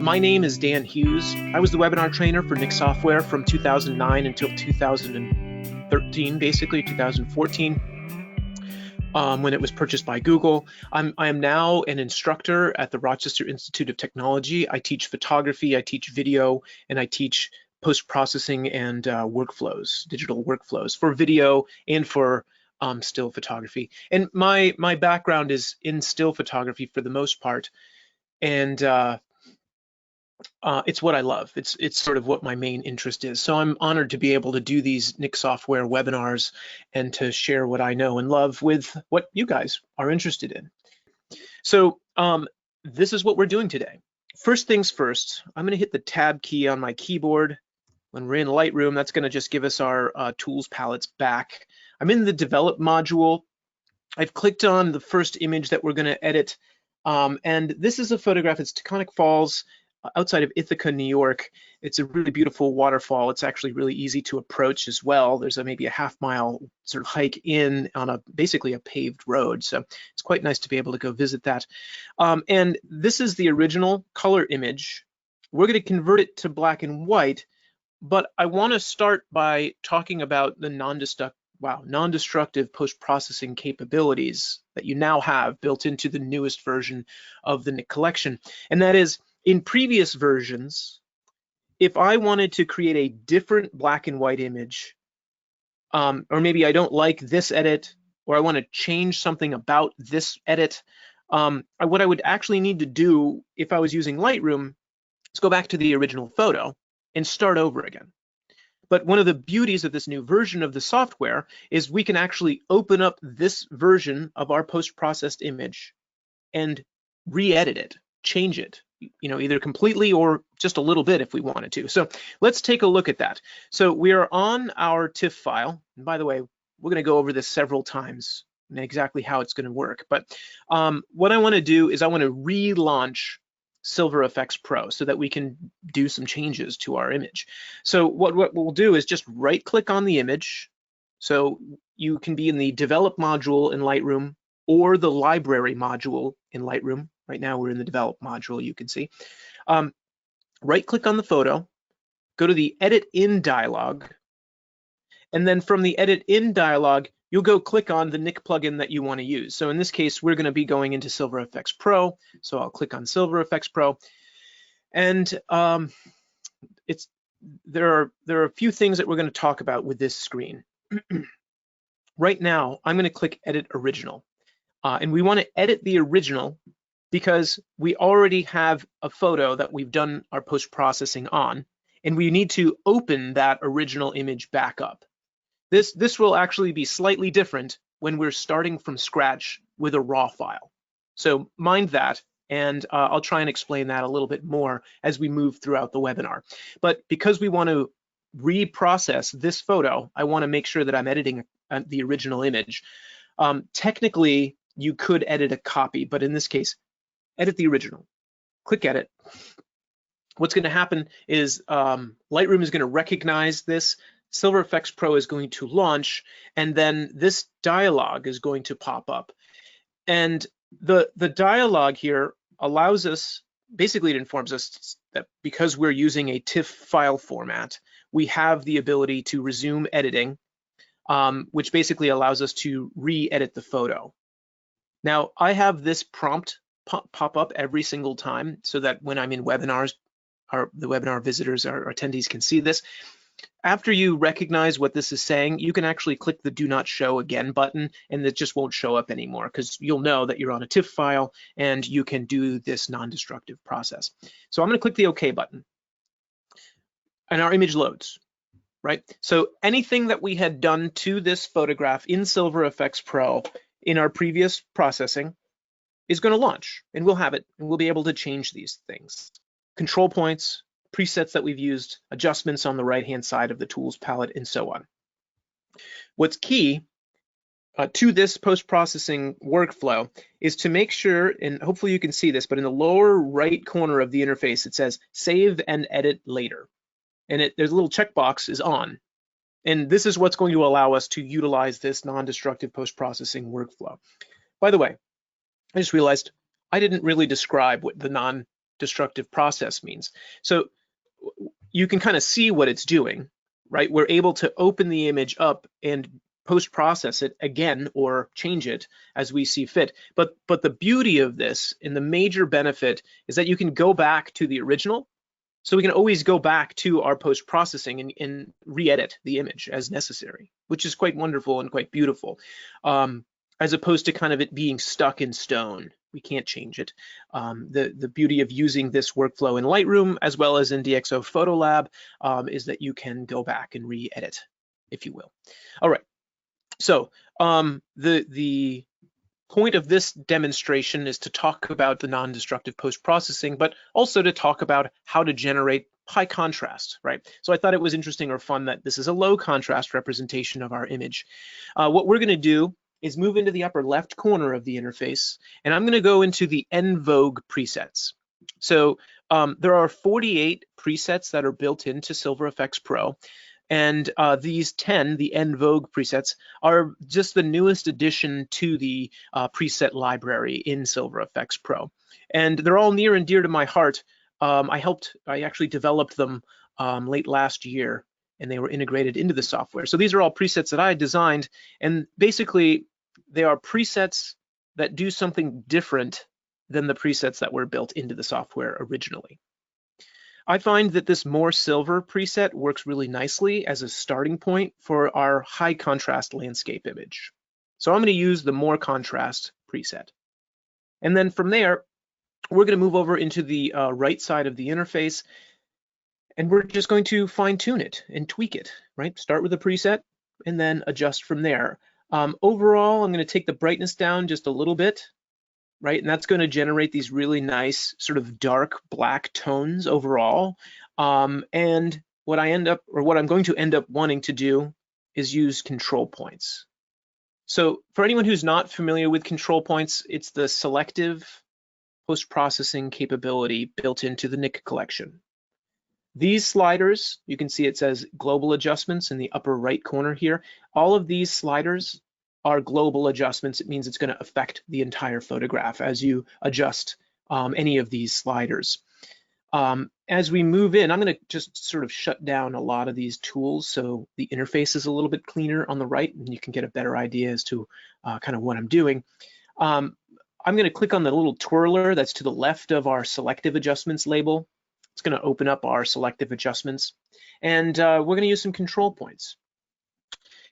My name is Dan Hughes. I was the webinar trainer for Nik Software from 2009 until 2013, basically 2014, when it was purchased by Google. I am now an instructor at the Rochester Institute of Technology. I teach photography, I teach video, and I teach post-processing and workflows, digital workflows for video and for still photography. And my background is in still photography for the most part, and it's what I love. It's sort of what my main interest is. So I'm honored to be able to do these Nik Software webinars and to share what I know and love with what you guys are interested in. So this is what we're doing today. First things first, I'm going to hit the Tab key on my keyboard. When we're in Lightroom, that's going to just give us our tools palettes back. I'm in the Develop module. I've clicked on the first image that we're going to edit. And this is a photograph. It's Taconic Falls outside of Ithaca, New York. It's a really beautiful waterfall. It's actually really easy to approach as well. There's maybe a half-mile sort of hike in on basically a paved road. So it's quite nice to be able to go visit that. And this is the original color image. We're going to convert it to black and white, but I want to start by talking about the non-destructive post-processing capabilities that you now have built into the newest version of the Nik Collection. And that is, in previous versions, if I wanted to create a different black and white image, or maybe I don't like this edit, or I want to change something about this edit, what I would actually need to do if I was using Lightroom is go back to the original photo and start over again. But one of the beauties of this new version of the software is we can actually open up this version of our post-processed image and re-edit it, change it, either completely or just a little bit if we wanted to. So let's take a look at that. So we are on our TIFF file. And by the way, we're going to go over this several times and exactly how it's going to work. But what I want to do is I want to relaunch Silver Efex Pro so that we can do some changes to our image. So what we'll do is just right click on the image. So you can be in the Develop module in Lightroom or the Library module in Lightroom. Right now we're in the Develop module, you can see. Right click on the photo, go to the Edit In dialog, and then from the Edit In dialog, you'll go click on the Nik plugin that you want to use. So in this case, we're going to be going into Silver Efex Pro. So I'll click on Silver Efex Pro. And there are a few things that we're going to talk about with this screen. Right now, I'm going to click Edit Original. And we want to edit the original because we already have a photo that we've done our post-processing on, and we need to open that original image back up. This will actually be slightly different when we're starting from scratch with a raw file. So mind that, and I'll try and explain that a little bit more as we move throughout the webinar. But because we want to reprocess this photo, I want to make sure that I'm editing the original image. Technically, you could edit a copy, but in this case, edit the original. Click Edit. What's going to happen is Lightroom is going to recognize this. Silver Efex Pro is going to launch, and then this dialog is going to pop up. And the dialog here allows us, basically it informs us that because we're using a TIFF file format, we have the ability to resume editing, which basically allows us to re-edit the photo. Now, I have this prompt pop up every single time so that when I'm in webinars, the webinar visitors, our attendees can see this. After you recognize what this is saying, you can actually click the Do Not Show Again button, and it just won't show up anymore because you'll know that you're on a TIFF file and you can do this non-destructive process. So I'm going to click the OK button, and our image loads, right? So anything that we had done to this photograph in Silver Efex Pro in our previous processing is going to launch, and we'll have it, and we'll be able to change these things. Control points, presets that we've used, adjustments on the right-hand side of the tools palette, and so on. What's key to this post-processing workflow is to make sure, and hopefully you can see this, but in the lower right corner of the interface, it says Save and Edit Later. And there's a little checkbox is on. And this is what's going to allow us to utilize this non-destructive post-processing workflow. By the way, I just realized I didn't really describe what the non-destructive process means. So you can kind of see what it's doing, right? We're able to open the image up and post-process it again or change it as we see fit. But the beauty of this and the major benefit is that you can go back to the original. So we can always go back to our post-processing and re-edit the image as necessary, which is quite wonderful and quite beautiful, as opposed to kind of it being stuck in stone. We can't change it. The beauty of using this workflow in Lightroom as well as in DxO Photo Lab is that you can go back and re-edit, if you will. All right. So the point of this demonstration is to talk about the non-destructive post-processing, but also to talk about how to generate high contrast, right? So I thought it was interesting or fun that this is a low contrast representation of our image. What we're going to do is move into the upper left corner of the interface, and I'm going to go into the En Vogue presets. So there are 48 presets that are built into Silver Efex Pro. And these 10, the En Vogue presets, are just the newest addition to the preset library in Silver Efex Pro. And they're all near and dear to my heart. I actually developed them late last year, and they were integrated into the software. So these are all presets that I designed, and basically they are presets that do something different than the presets that were built into the software originally. I find that this More Silver preset works really nicely as a starting point for our high contrast landscape image. So I'm going to use the More Contrast preset. And then from there, we're going to move over into the right side of the interface, and we're just going to fine tune it and tweak it, right? Start with a preset and then adjust from there. Overall, I'm going to take the brightness down just a little bit, right? And that's going to generate these really nice sort of dark black tones overall. And what I'm going to end up wanting to do is use control points. So for anyone who's not familiar with control points, it's the selective post-processing capability built into the Nik Collection. These sliders, you can see it says global adjustments in the upper right corner here. All of these sliders are global adjustments. It means it's going to affect the entire photograph as you adjust any of these sliders. As we move in, I'm going to just sort of shut down a lot of these tools so the interface is a little bit cleaner on the right and you can get a better idea as to kind of what I'm doing. I'm going to click on the little twirler that's to the left of our selective adjustments label. It's going to open up our selective adjustments, and we're going to use some control points.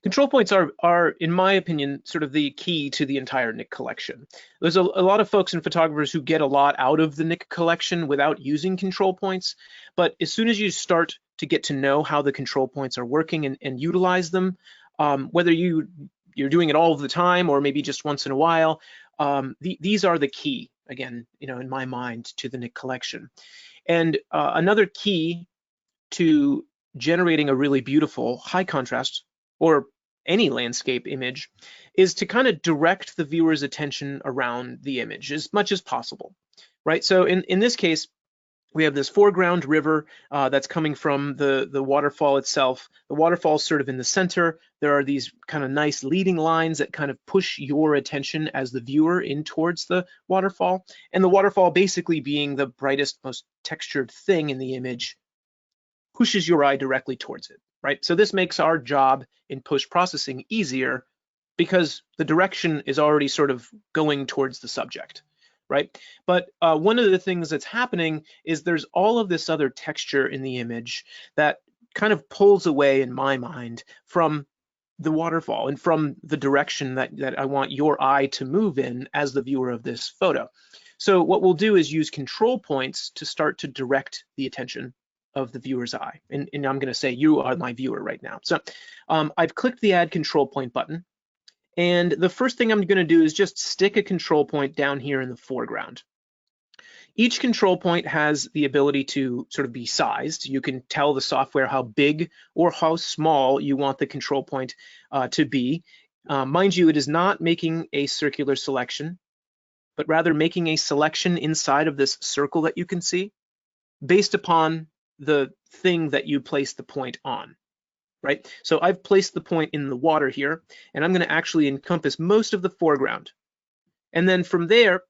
Control points are, in my opinion, sort of the key to the entire Nik Collection. There's a lot of folks and photographers who get a lot out of the Nik Collection without using control points, but as soon as you start to get to know how the control points are working and utilize them, whether you're doing it all the time or maybe just once in a while, these are the key, again, in my mind, to the Nik Collection. And another key to generating a really beautiful high contrast or any landscape image is to kind of direct the viewer's attention around the image as much as possible, right? So in this case, we have this foreground river that's coming from the waterfall itself. The waterfall's sort of in the center. There are these kind of nice leading lines that kind of push your attention as the viewer in towards the waterfall. And the waterfall basically being the brightest, most textured thing in the image pushes your eye directly towards it, right? So this makes our job in post-processing easier because the direction is already sort of going towards the subject, right? But one of the things that's happening is there's all of this other texture in the image that kind of pulls away, in my mind, from the waterfall and from the direction that I want your eye to move in as the viewer of this photo. So what we'll do is use control points to start to direct the attention of the viewer's eye. And I'm going to say you are my viewer right now. So I've clicked the Add Control Point button. And the first thing I'm going to do is just stick a control point down here in the foreground. Each control point has the ability to sort of be sized. You can tell the software how big or how small you want the control point to be. Mind you, it is not making a circular selection, but rather making a selection inside of this circle that you can see based upon the thing that you place the point on, right? So I've placed the point in the water here, and I'm going to actually encompass most of the foreground. And then from there,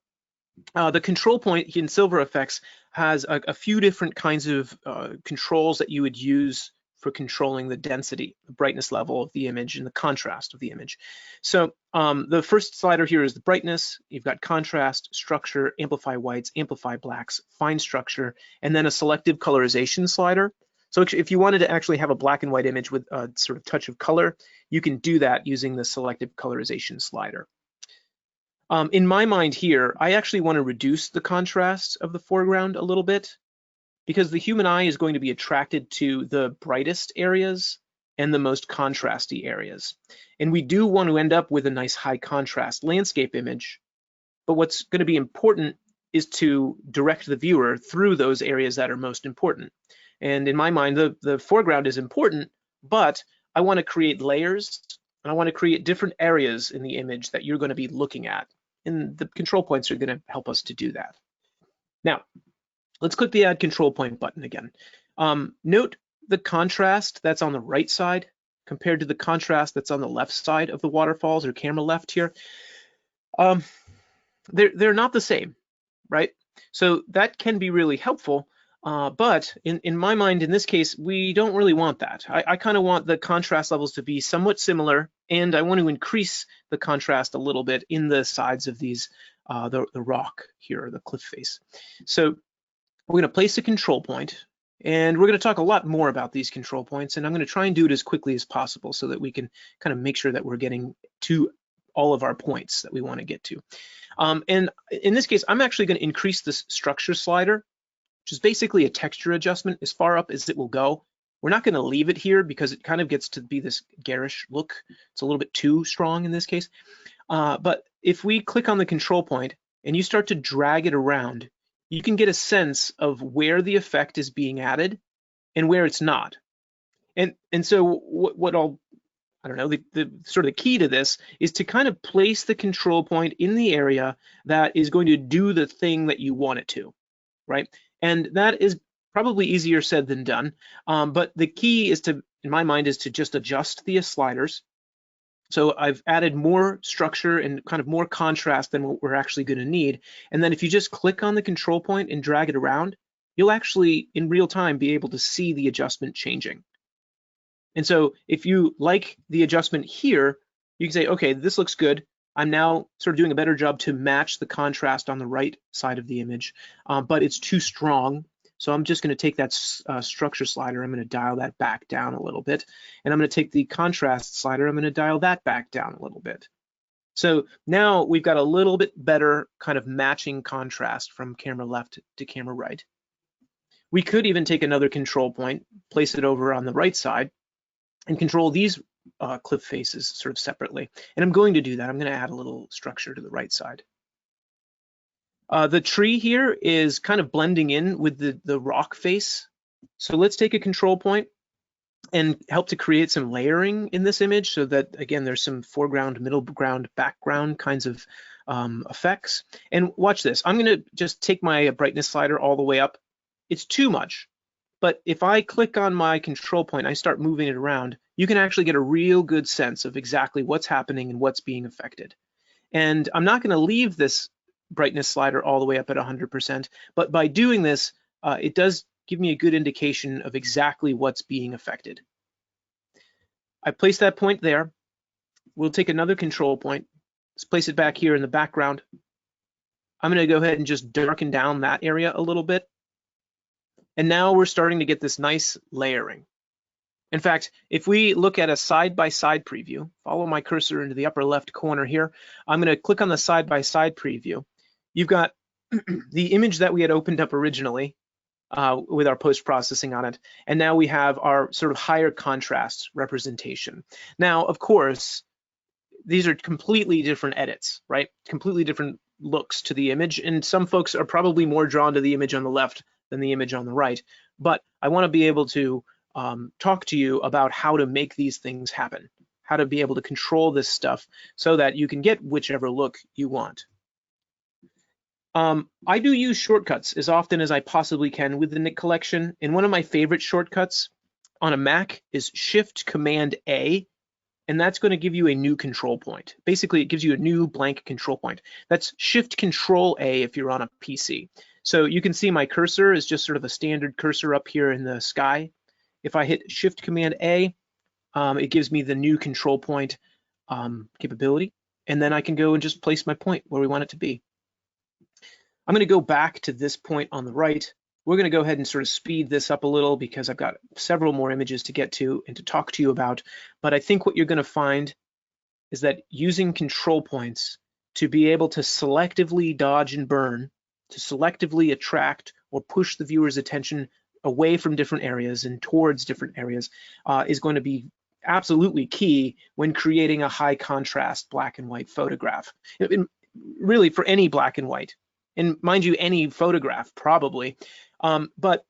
The control point in Silver Efex has a few different kinds of controls that you would use for controlling the density, the brightness level of the image, and the contrast of the image. So the first slider here is the brightness. You've got contrast, structure, amplify whites, amplify blacks, fine structure, and then a selective colorization slider. So if you wanted to actually have a black and white image with a sort of touch of color, you can do that using the selective colorization slider. In my mind here, I actually want to reduce the contrast of the foreground a little bit, because the human eye is going to be attracted to the brightest areas and the most contrasty areas. And we do want to end up with a nice high contrast landscape image, but what's going to be important is to direct the viewer through those areas that are most important. And in my mind, the foreground is important, but I want to create layers, and I want to create different areas in the image that you're going to be looking at. And the control points are going to help us to do that. Now, let's click the Add Control Point button again. Note the contrast that's on the right side compared to the contrast that's on the left side of the waterfalls, or camera left here. They're not the same, right? So that can be really helpful, but in my mind, in this case, we don't really want that. I kind of want the contrast levels to be somewhat similar, and I want to increase the contrast a little bit in the sides of these, the rock here, the cliff face. So we're going to place a control point, and we're going to talk a lot more about these control points, and I'm going to try and do it as quickly as possible so that we can kind of make sure that we're getting to all of our points that we want to get to. And in this case, I'm actually going to increase this structure slider, which is basically a texture adjustment as far up as it will go. We're not going to leave it here because it kind of gets to be this garish look. It's a little bit too strong in this case. But if we click on the control point and you start to drag it around, you can get a sense of where the effect is being added and where it's not. And so what I don't know, the sort of the key to this is to kind of place the control point in the area that is going to do the thing that you want it to, right? And that is probably easier said than done. But the key is to, in my mind, is to just adjust the sliders. So I've added more structure and kind of more contrast than what we're actually going to need. And then if you just click on the control point and drag it around, you'll actually in real time be able to see the adjustment changing. And so if you like the adjustment here, you can say, okay, this looks good. I'm now sort of doing a better job to match the contrast on the right side of the image, but it's too strong. So I'm just going to take that structure slider, I'm going to dial that back down a little bit. And I'm going to take the contrast slider, I'm going to dial that back down a little bit. So now we've got a little bit better kind of matching contrast from camera left to camera right. We could even take another control point, place it over on the right side, and control these cliff faces sort of separately. And I'm going to do that. I'm going to add a little structure to the right side. The tree here is kind of blending in with the rock face. So let's take a control point and help to create some layering in this image so that, again, there's some foreground, middle ground, background kinds of effects. And watch this. I'm going to just take my brightness slider all the way up. It's too much. But if I click on my control point, I start moving it around, you can actually get a real good sense of exactly what's happening and what's being affected. And I'm not going to leave this brightness slider all the way up at 100%, but by doing this, it does give me a good indication of exactly what's being affected. I place that point there. We'll take another control point. Let's place it back here in the background. I'm going to go ahead and just darken down that area a little bit. And now we're starting to get this nice layering. In fact, if we look at a side-by-side preview, follow my cursor into the upper left corner here, I'm going to click on the side-by-side preview. You've got the image that we had opened up originally with our post-processing on it, and now we have our sort of higher contrast representation. Now, of course, these are completely different edits, right? Completely different looks to the image, and some folks are probably more drawn to the image on the left than the image on the right. But I want to be able to talk to you about how to make these things happen, how to be able to control this stuff so that you can get whichever look you want. I do use shortcuts as often as I possibly can with the Nik Collection, and one of my favorite shortcuts on a Mac is Shift-Command-A, and that's going to give you a new control point. Basically, it gives you a new blank control point. That's Shift Control A if you're on a PC. So you can see my cursor is just sort of a standard cursor up here in the sky. If I hit Shift Command A, it gives me the new control point capability, and then I can go and just place my point where we want it to be. I'm going to go back to this point on the right. We're going to go ahead and sort of speed this up a little because I've got several more images to get to and to talk to you about. But I think what you're going to find is that using control points to be able to selectively dodge and burn, to selectively attract or push the viewer's attention away from different areas and towards different areas is going to be absolutely key when creating a high contrast black and white photograph. Really for any black and white, and mind you, any photograph probably. But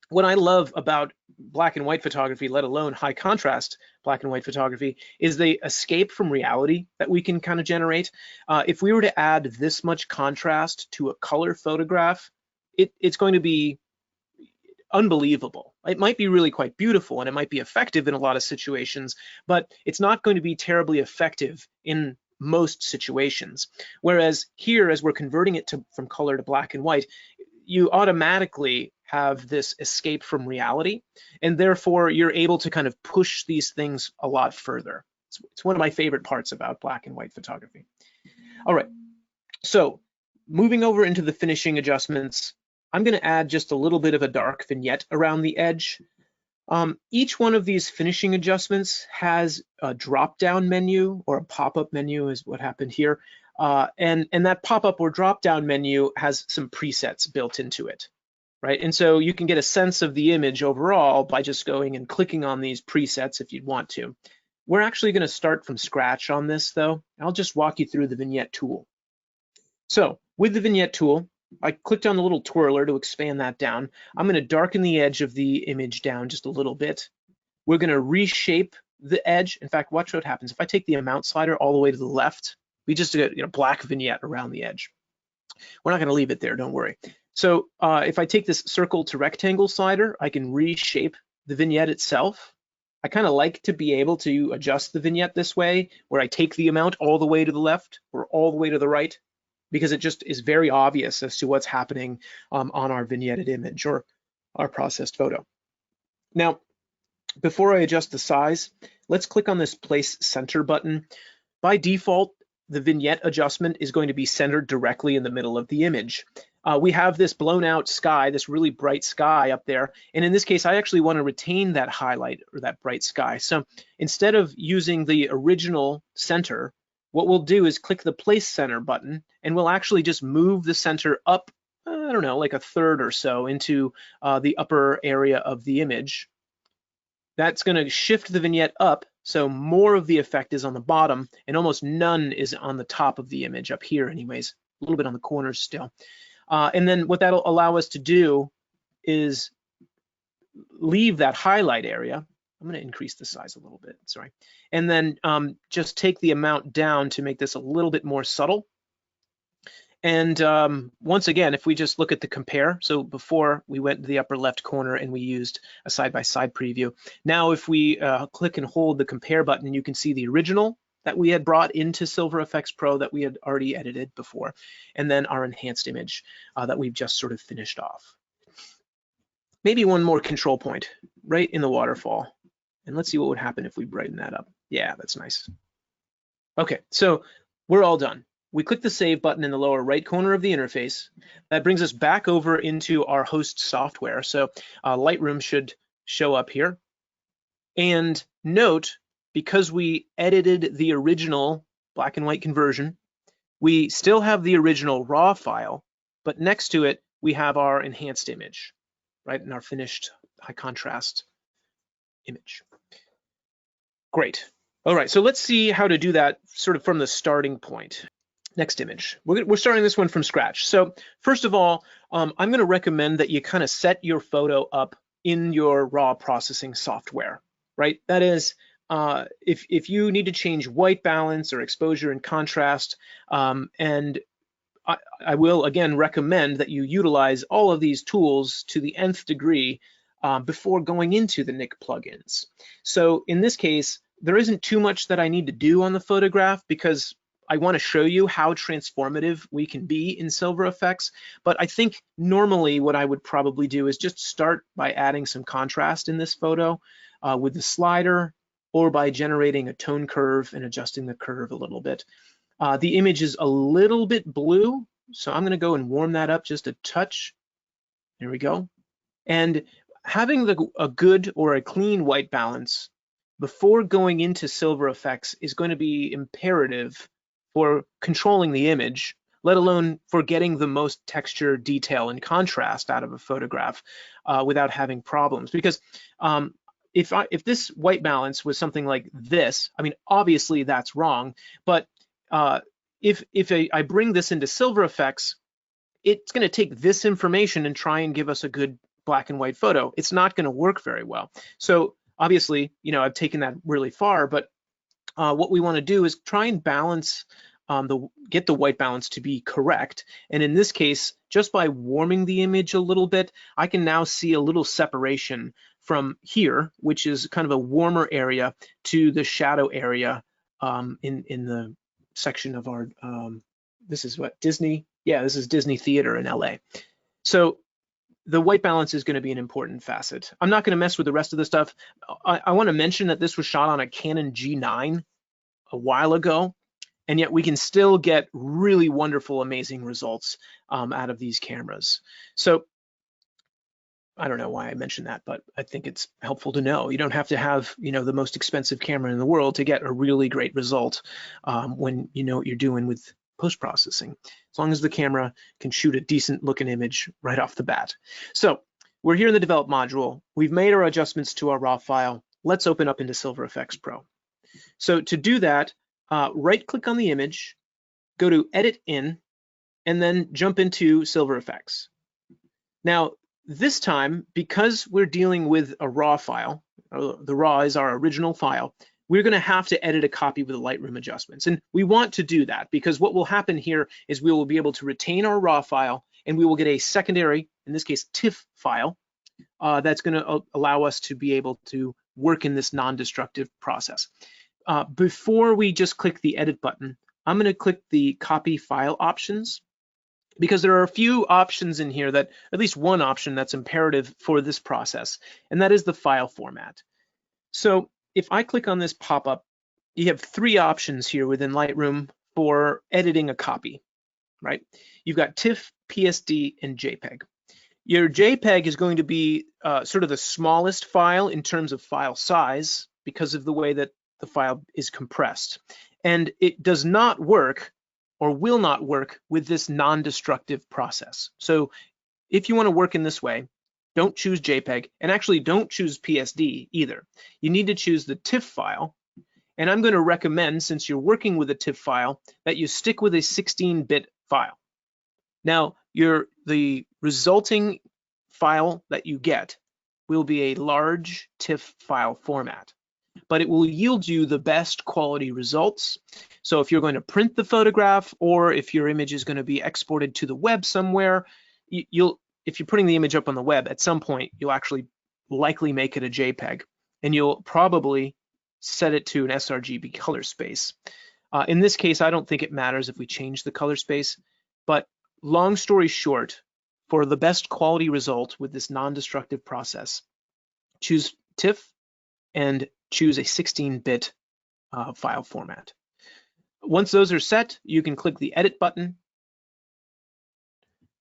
what I love about black and white photography, let alone high contrast black and white photography, is the escape from reality that we can kind of generate. If we were to add this much contrast to a color photograph, it's going to be unbelievable. It might be really quite beautiful and it might be effective in a lot of situations, but it's not going to be terribly effective in most situations. Whereas here, as we're converting it from color to black and white, you automatically have this escape from reality, and therefore you're able to kind of push these things a lot further. It's one of my favorite parts about black and white photography. All right, so moving over into the finishing adjustments, I'm going to add just a little bit of a dark vignette around the edge. Each one of these finishing adjustments has a drop-down menu, or a pop-up menu is what happened here. And that pop-up or drop-down menu has some presets built into it, right? And so you can get a sense of the image overall by just going and clicking on these presets if you'd want to. We're actually going to start from scratch on this, though. I'll just walk you through the vignette tool. So with the vignette tool, I clicked on the little twirler to expand that down. I'm going to darken the edge of the image down just a little bit. We're going to reshape the edge. In fact, watch what happens. If I take the amount slider all the way to the left, we just get a black vignette around the edge. We're not going to leave it there, don't worry. So if I take this circle to rectangle slider, I can reshape the vignette itself. I kind of like to be able to adjust the vignette this way, where I take the amount all the way to the left or all the way to the right, because it just is very obvious as to what's happening on our vignetted image or our processed photo. Now, before I adjust the size, let's click on this Place Center button. By default, the vignette adjustment is going to be centered directly in the middle of the image. We have this blown out sky, this really bright sky up there, and in this case, I actually want to retain that highlight or that bright sky. So instead of using the original center, what we'll do is click the Place Center button, and we'll actually just move the center up, I don't know, like a third or so into the upper area of the image. That's going to shift the vignette up, so more of the effect is on the bottom, and almost none is on the top of the image, up here anyways, a little bit on the corners still. And then what that'll allow us to do is leave that highlight area. I'm going to increase the size a little bit, sorry. And then just take the amount down to make this a little bit more subtle. And once again, if we just look at the compare, so before we went to the upper left corner and we used a side-by-side preview. Now if we click and hold the compare button, you can see the original that we had brought into Silver Efex Pro that we had already edited before, and then our enhanced image that we've just sort of finished off. Maybe one more control point right in the waterfall. And let's see what would happen if we brighten that up. Yeah, that's nice. Okay, so we're all done. We click the Save button in the lower right corner of the interface. That brings us back over into our host software. So Lightroom should show up here. And note, because we edited the original black and white conversion, we still have the original raw file, but next to it, we have our enhanced image, right, and our finished high contrast image. Great. All right, so let's see how to do that sort of from the starting point. Next image. We're starting this one from scratch. So first of all, I'm going to recommend that you kind of set your photo up in your raw processing software, right? That is, if you need to change white balance or exposure and contrast, and I will again recommend that you utilize all of these tools to the nth degree before going into the Nik plugins. So in this case, there isn't too much that I need to do on the photograph because I want to show you how transformative we can be in Silver Efex. But I think normally what I would probably do is just start by adding some contrast in this photo with the slider, or by generating a tone curve and adjusting the curve a little bit. The image is a little bit blue, so I'm going to go and warm that up just a touch. There we go. And having a good or a clean white balance before going into Silver Efex is going to be imperative for controlling the image, let alone for getting the most texture, detail, and contrast out of a photograph without having problems. Because if this white balance was something like this, I mean, obviously that's wrong, but if I bring this into Silver Efex, it's going to take this information and try and give us a good black and white photo. It's not going to work very well. So obviously, you know, I've taken that really far, but what we want to do is try and balance, get the white balance to be correct. And in this case, just by warming the image a little bit, I can now see a little separation from here, which is kind of a warmer area, to the shadow area in the section of our, this is what, Disney? Yeah, this is Disney Theater in LA. So the white balance is going to be an important facet. I'm not going to mess with the rest of the stuff. I want to mention that this was shot on a Canon G9 a while ago, and yet we can still get really wonderful, amazing results out of these cameras. So I don't know why I mentioned that, but I think it's helpful to know. You don't have to have, you know, the most expensive camera in the world to get a really great result when you know what you're doing with post-processing, as long as the camera can shoot a decent looking image right off the bat. So we're here in the develop module. We've made our adjustments to our raw file. Let's open up into Silver Efex Pro. So to do that, right click on the image, go to Edit In, and then jump into Silver Efex. Now, this time, because we're dealing with a raw file, the raw is our original file, we're going to have to edit a copy with the Lightroom adjustments. And we want to do that because what will happen here is we will be able to retain our raw file, and we will get a secondary, in this case, TIFF file, that's going to allow us to be able to work in this non-destructive process. Before we just click the edit button, I'm going to click the copy file options, because there are a few options in here, that at least one option that's imperative for this process, and that is the file format. So if I click on this pop-up, you have three options here within Lightroom for editing a copy, right? You've got TIFF, PSD, and JPEG. Your JPEG is going to be sort of the smallest file in terms of file size because of the way that the file is compressed. And it does not work, or will not work, with this non-destructive process. So if you want to work in this way, don't choose JPEG, and actually don't choose PSD either. You need to choose the TIFF file, and I'm going to recommend, since you're working with a TIFF file, that you stick with a 16-bit file. Now, the resulting file that you get will be a large TIFF file format, but it will yield you the best quality results. So if you're going to print the photograph, or if your image is going to be exported to the web somewhere, if you're putting the image up on the web, at some point, you'll actually likely make it a JPEG, and you'll probably set it to an sRGB color space. In this case, I don't think it matters if we change the color space, but long story short, for the best quality result with this non-destructive process, choose TIFF and choose a 16-bit file format. Once those are set, you can click the Edit button.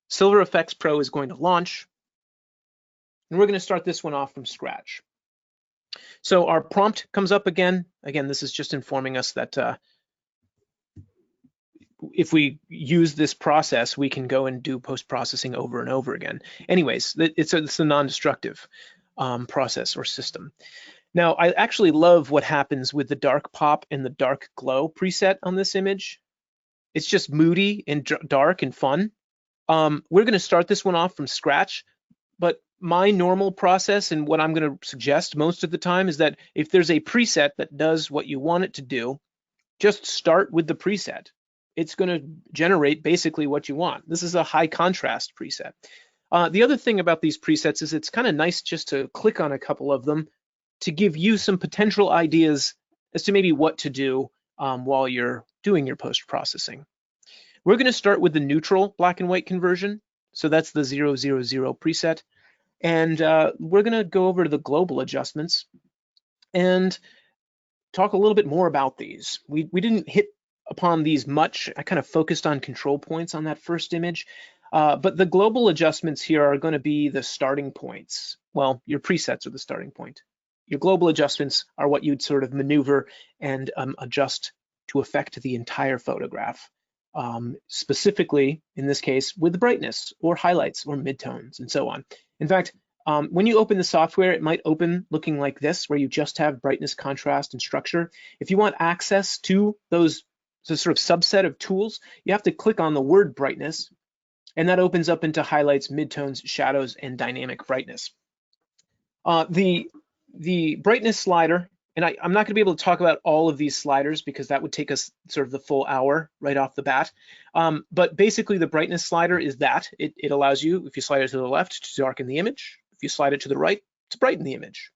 Silver Efex Pro is going to launch, and we're going to start this one off from scratch. So our prompt comes up again. Again, this is just informing us that if we use this process, we can go and do post-processing over and over again. Anyways, it's a non-destructive process or system. Now, I actually love what happens with the dark pop and the dark glow preset on this image. It's just moody and dark and fun. We're going to start this one off from scratch, but my normal process, and what I'm going to suggest most of the time, is that if there's a preset that does what you want it to do, just start with the preset. It's going to generate basically what you want. This is a high contrast preset. The other thing about these presets is it's kind of nice just to click on a couple of them to give you some potential ideas as to maybe what to do while you're doing your post-processing. We're going to start with the neutral black and white conversion. So that's the 000 preset. And we're going to go over to the global adjustments and talk a little bit more about these. We didn't hit upon these much. I kind of focused on control points on that first image. But the global adjustments here are going to be the starting points. Well, your presets are the starting point. Your global adjustments are what you'd sort of maneuver and adjust to affect the entire photograph. Specifically, in this case, with the brightness or highlights or midtones and so on. In fact, when you open the software, it might open looking like this, where you just have brightness, contrast, and structure. If you want access to those sort of subset of tools, you have to click on the word brightness, and that opens up into highlights, midtones, shadows, and dynamic brightness. The brightness slider, and I'm not going to be able to talk about all of these sliders because that would take us sort of the full hour right off the bat. But basically the brightness slider is that. It allows you, if you slide it to the left, to darken the image. If you slide it to the right, to brighten the image.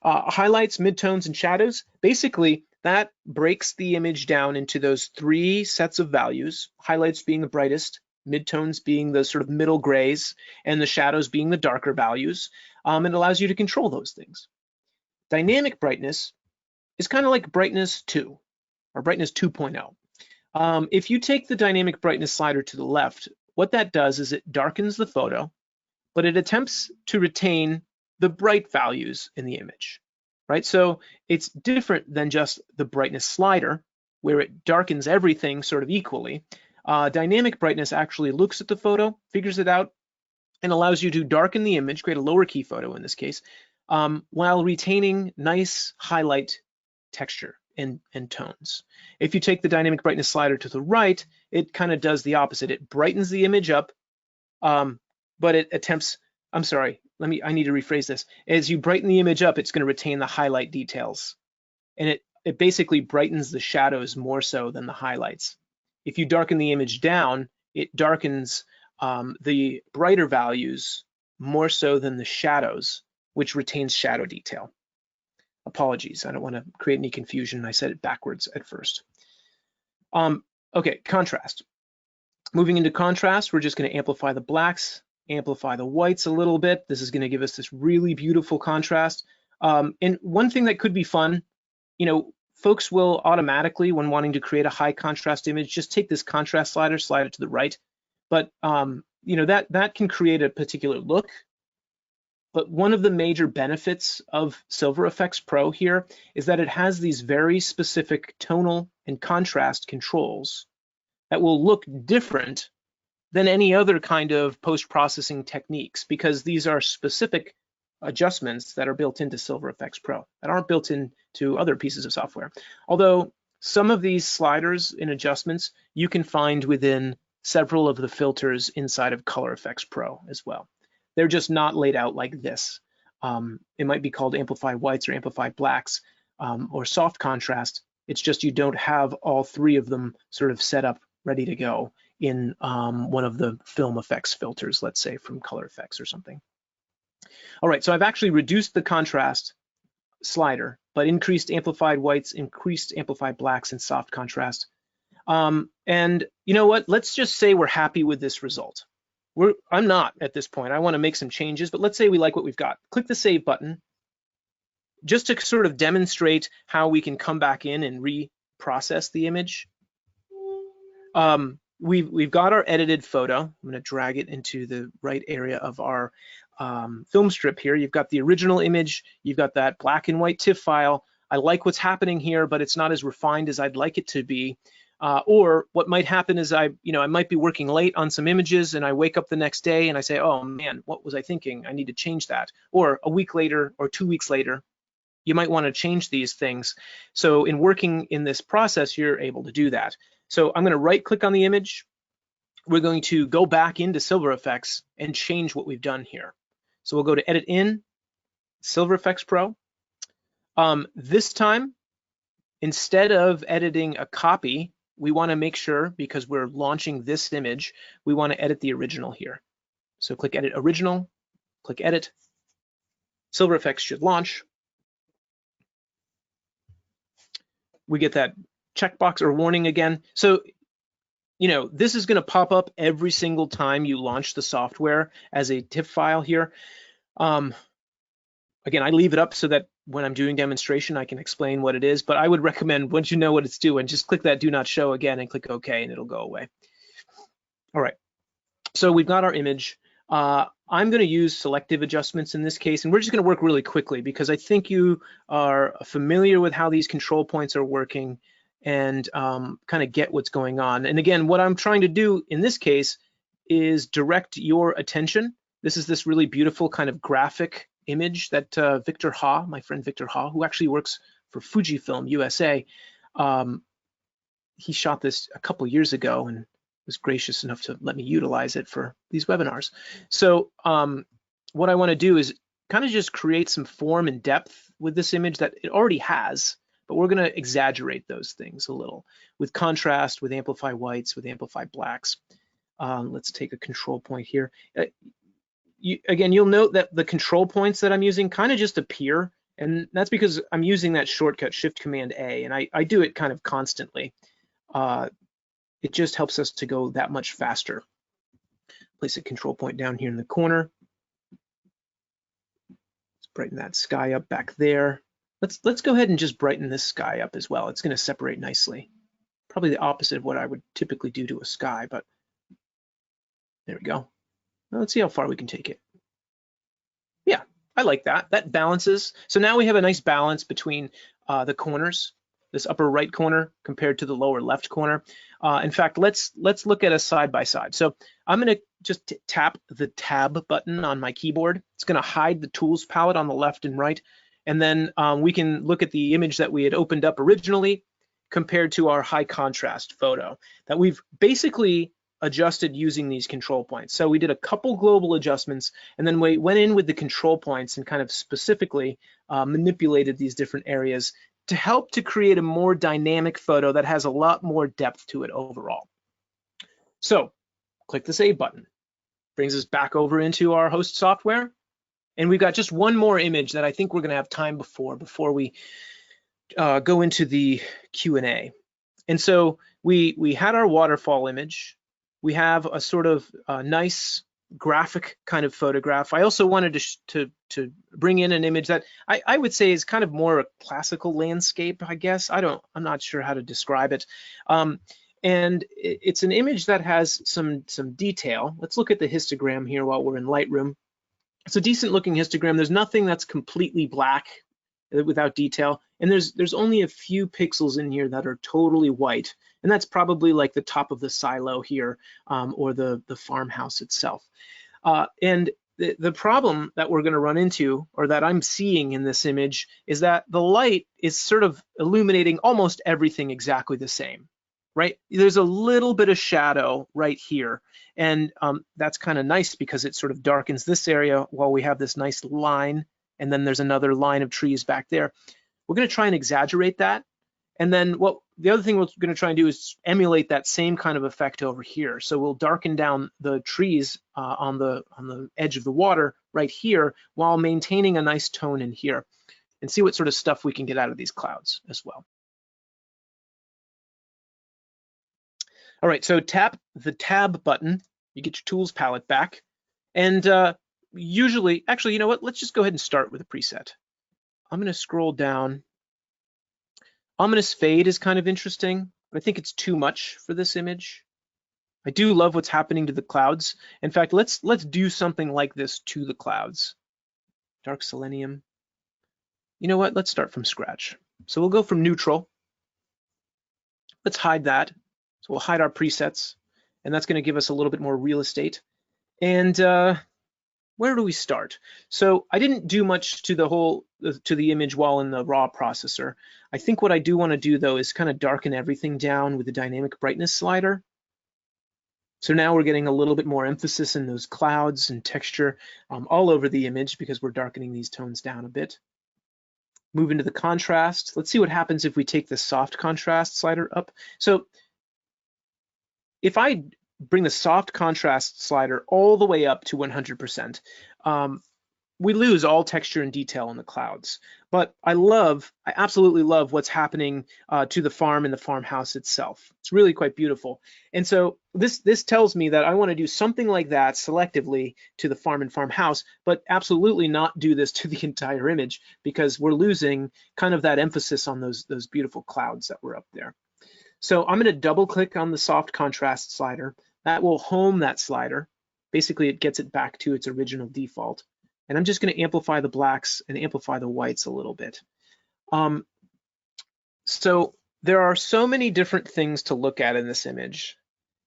Highlights, midtones, and shadows, basically that breaks the image down into those three sets of values, highlights being the brightest, midtones being the sort of middle grays, and the shadows being the darker values. It allows you to control those things. Dynamic brightness is kind of like brightness 2 or brightness 2.0. If you take the dynamic brightness slider to the left, what that does is it darkens the photo, but it attempts to retain the bright values in the image, right? So it's different than just the brightness slider, where it darkens everything sort of equally. Dynamic brightness actually looks at the photo, figures it out, and allows you to darken the image, create a lower key photo in this case, while retaining nice highlight texture and tones. If you take the dynamic brightness slider to the right, it kind of does the opposite. It brightens the image up, but it attempts, I'm sorry, I need to rephrase this. As you brighten the image up, it's going to retain the highlight details. And it basically brightens the shadows more so than the highlights. If you darken the image down, it darkens the brighter values more so than the shadows, which retains shadow detail. Apologies, I don't want to create any confusion. I said it backwards at first. Okay, contrast. Moving into contrast, we're just going to amplify the blacks, amplify the whites a little bit. This is going to give us this really beautiful contrast. And one thing that could be fun, you know, folks will automatically, when wanting to create a high contrast image, just take this contrast slider, slide it to the right. But you know, that can create a particular look. But one of the major benefits of Silver Efex Pro here is that it has these very specific tonal and contrast controls that will look different than any other kind of post-processing techniques, because these are specific adjustments that are built into Silver Efex Pro that aren't built into other pieces of software. Although some of these sliders and adjustments you can find within several of the filters inside of Color Efex Pro as well. They're just not laid out like this. It might be called amplify whites or amplify blacks or soft contrast. It's just you don't have all three of them sort of set up ready to go in one of the film effects filters, let's say from Color Efex or something. All right, so I've actually reduced the contrast slider, but increased amplified whites, increased amplified blacks, and soft contrast. And you know what? Let's just say we're happy with this result. I'm not at this point. I want to make some changes, but let's say we like what we've got. Click the Save button, just to sort of demonstrate how we can come back in and reprocess the image. We've got our edited photo. I'm going to drag it into the right area of our film strip here. You've got the original image. You've got that black and white TIFF file. I like what's happening here, but it's not as refined as I'd like it to be. Or what might happen is I might be working late on some images and I wake up the next day and I say, oh man, what was I thinking? I need to change that. Or a week later or 2 weeks later, you might want to change these things. So in working in this process, you're able to do that. So I'm going to right click on the image. We're going to go back into Silver Efex and change what we've done here. So we'll go to Edit In, Silver Efex Pro. This time, instead of editing a copy, we want to make sure, because we're launching this image, we want to edit the original here. So click Edit Original, click Edit. Silver Efex should launch. we get that checkbox or warning again. So, this is going to pop up every single time you launch the software as a TIFF file here. Again, I leave it up so that when I'm doing demonstration, I can explain what it is, but I would recommend once you know what it's doing, just click that do not show again and click OK and it'll go away. All right, so we've got our image. I'm going to use selective adjustments in this case, and we're just going to work really quickly because I think you are familiar with how these control points are working and kind of get what's going on. And again, what I'm trying to do in this case is direct your attention. This is this really beautiful kind of graphic image that Victor Ha, my friend Victor Ha, who actually works for Fujifilm USA, he shot this a couple years ago and was gracious enough to let me utilize it for these webinars. So what I want to do is kind of just create some form and depth with this image that it already has, but we're going to exaggerate those things a little with contrast, with amplify whites, with amplify blacks. Let's take a control point here. Again, you'll note that the control points that I'm using kind of just appear, and that's because I'm using that shortcut Shift-Command-A, and I do it kind of constantly. It just helps us to go that much faster. Place a control point down here in the corner. Let's brighten that sky up back there. Let's go ahead and just brighten this sky up as well. It's going to separate nicely. Probably the opposite of what I would typically do to a sky, but there we go. Now let's see how far we can take it. Yeah, I like that. That balances. So now we have a nice balance between the corners, this upper right corner compared to the lower left corner. In fact, let's look at a side by side. So I'm going to just tap the tab button on my keyboard. It's going to hide the tools palette on the left and right. And then we can look at the image that we had opened up originally compared to our high contrast photo that we've basically adjusted using these control points. So we did a couple global adjustments and then we went in with the control points and kind of specifically manipulated these different areas to help to create a more dynamic photo that has a lot more depth to it overall. So click the save button. Brings us back over into our host software. And we've got just one more image that I think we're going to have time before we go into the Q&A. And so we had our waterfall image. We have a sort of nice graphic kind of photograph. I also wanted to bring in an image that I would say is kind of more a classical landscape, I guess. I'm not sure how to describe it. And it's an image that has some detail. Let's look at the histogram here while we're in Lightroom. It's a decent looking histogram. There's nothing that's completely black without detail. And there's only a few pixels in here that are totally white. And that's probably like the top of the silo here or the farmhouse itself. And the problem that we're going to run into, or that I'm seeing in this image, is that the light is sort of illuminating almost everything exactly the same, right? There's a little bit of shadow right here. And that's kind of nice because it sort of darkens this area while we have this nice line. And then there's another line of trees back there. We're going to try and exaggerate that. And then the other thing we're going to try and do is emulate that same kind of effect over here. So we'll darken down the trees on the edge of the water right here while maintaining a nice tone in here, and see what sort of stuff we can get out of these clouds as well. All right, so tap the tab button, you get your tools palette back. And usually, actually, you know what? Let's just go ahead and start with a preset. I'm going to scroll down. Ominous fade is kind of interesting, but I think it's too much for this image. I do love what's happening to the clouds. In fact, let's do something like this to the clouds. Dark selenium. You know what? Let's start from scratch. So we'll go from neutral. Let's hide that. So we'll hide our presets, and that's going to give us a little bit more real estate. And where do we start? So I didn't do much to the image while in the raw processor. I think what I do want to do though is kind of darken everything down with the dynamic brightness slider. So now we're getting a little bit more emphasis in those clouds and texture all over the image because we're darkening these tones down a bit. Move into the contrast. Let's see what happens if we take the soft contrast slider up. So if I bring the soft contrast slider all the way up to 100%, we lose all texture and detail in the clouds. But I absolutely love what's happening to the farm and the farmhouse itself. It's really quite beautiful. And so this tells me that I want to do something like that selectively to the farm and farmhouse, but absolutely not do this to the entire image, because we're losing kind of that emphasis on those beautiful clouds that were up there. So I'm going to double click on the soft contrast slider. That will home that slider. Basically, it gets it back to its original default. And I'm just going to amplify the blacks and amplify the whites a little bit. So there are so many different things to look at in this image.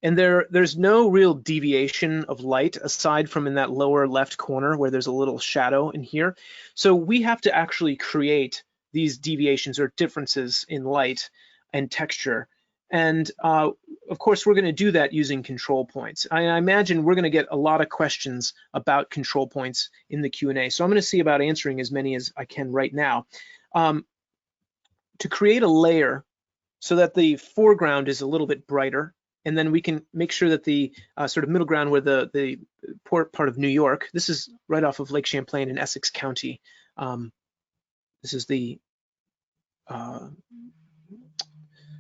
And there's no real deviation of light aside from in that lower left corner where there's a little shadow in here. So we have to actually create these deviations or differences in light and texture. And of course, we're going to do that using control points. I imagine we're going to get a lot of questions about control points in the Q&A. So I'm going to see about answering as many as I can right now. To create a layer so that the foreground is a little bit brighter, and then we can make sure that the sort of middle ground where the port part of New York, this is right off of Lake Champlain in Essex County. This is the,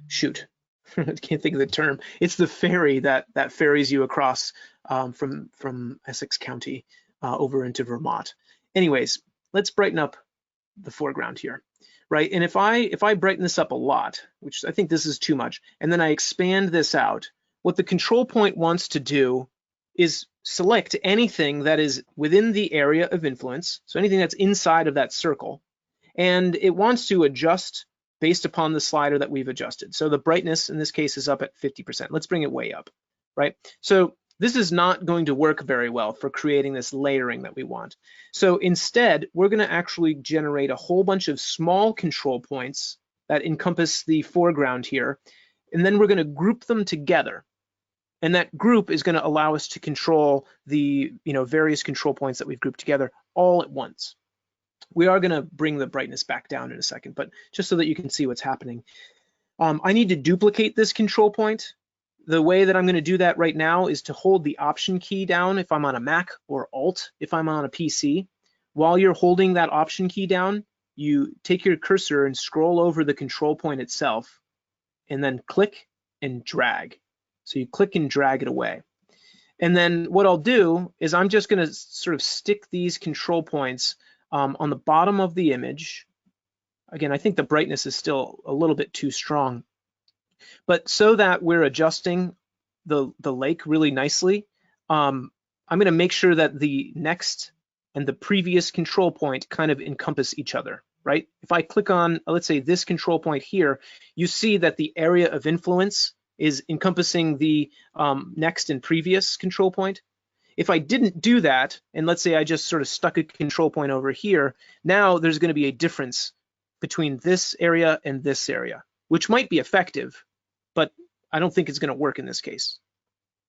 shoot. I can't think of the term. It's the ferry that ferries you across from Essex County over into Vermont. Anyways, let's brighten up the foreground here, right? And if I brighten this up a lot, which I think this is too much, and then I expand this out, what the control point wants to do is select anything that is within the area of influence, so anything that's inside of that circle, and it wants to adjust based upon the slider that we've adjusted. So the brightness in this case is up at 50%. Let's bring it way up, right? So this is not going to work very well for creating this layering that we want. So instead, we're going to actually generate a whole bunch of small control points that encompass the foreground here, and then we're going to group them together. And that group is going to allow us to control the various control points that we've grouped together all at once. We are going to bring the brightness back down in a second, but just so that you can see what's happening. I need to duplicate this control point. The way that I'm going to do that right now is to hold the Option key down if I'm on a Mac, or Alt if I'm on a PC. While you're holding that Option key down, you take your cursor and scroll over the control point itself, and then click and drag. So you click and drag it away. And then what I'll do is I'm just going to sort of stick these control points on the bottom of the image. Again, I think the brightness is still a little bit too strong, but so that we're adjusting the lake really nicely, I'm going to make sure that the next and the previous control point kind of encompass each other, right? If I click on, let's say, this control point here, you see that the area of influence is encompassing the next and previous control point. If I didn't do that, and let's say I just sort of stuck a control point over here, now there's going to be a difference between this area and this area, which might be effective, but I don't think it's going to work in this case.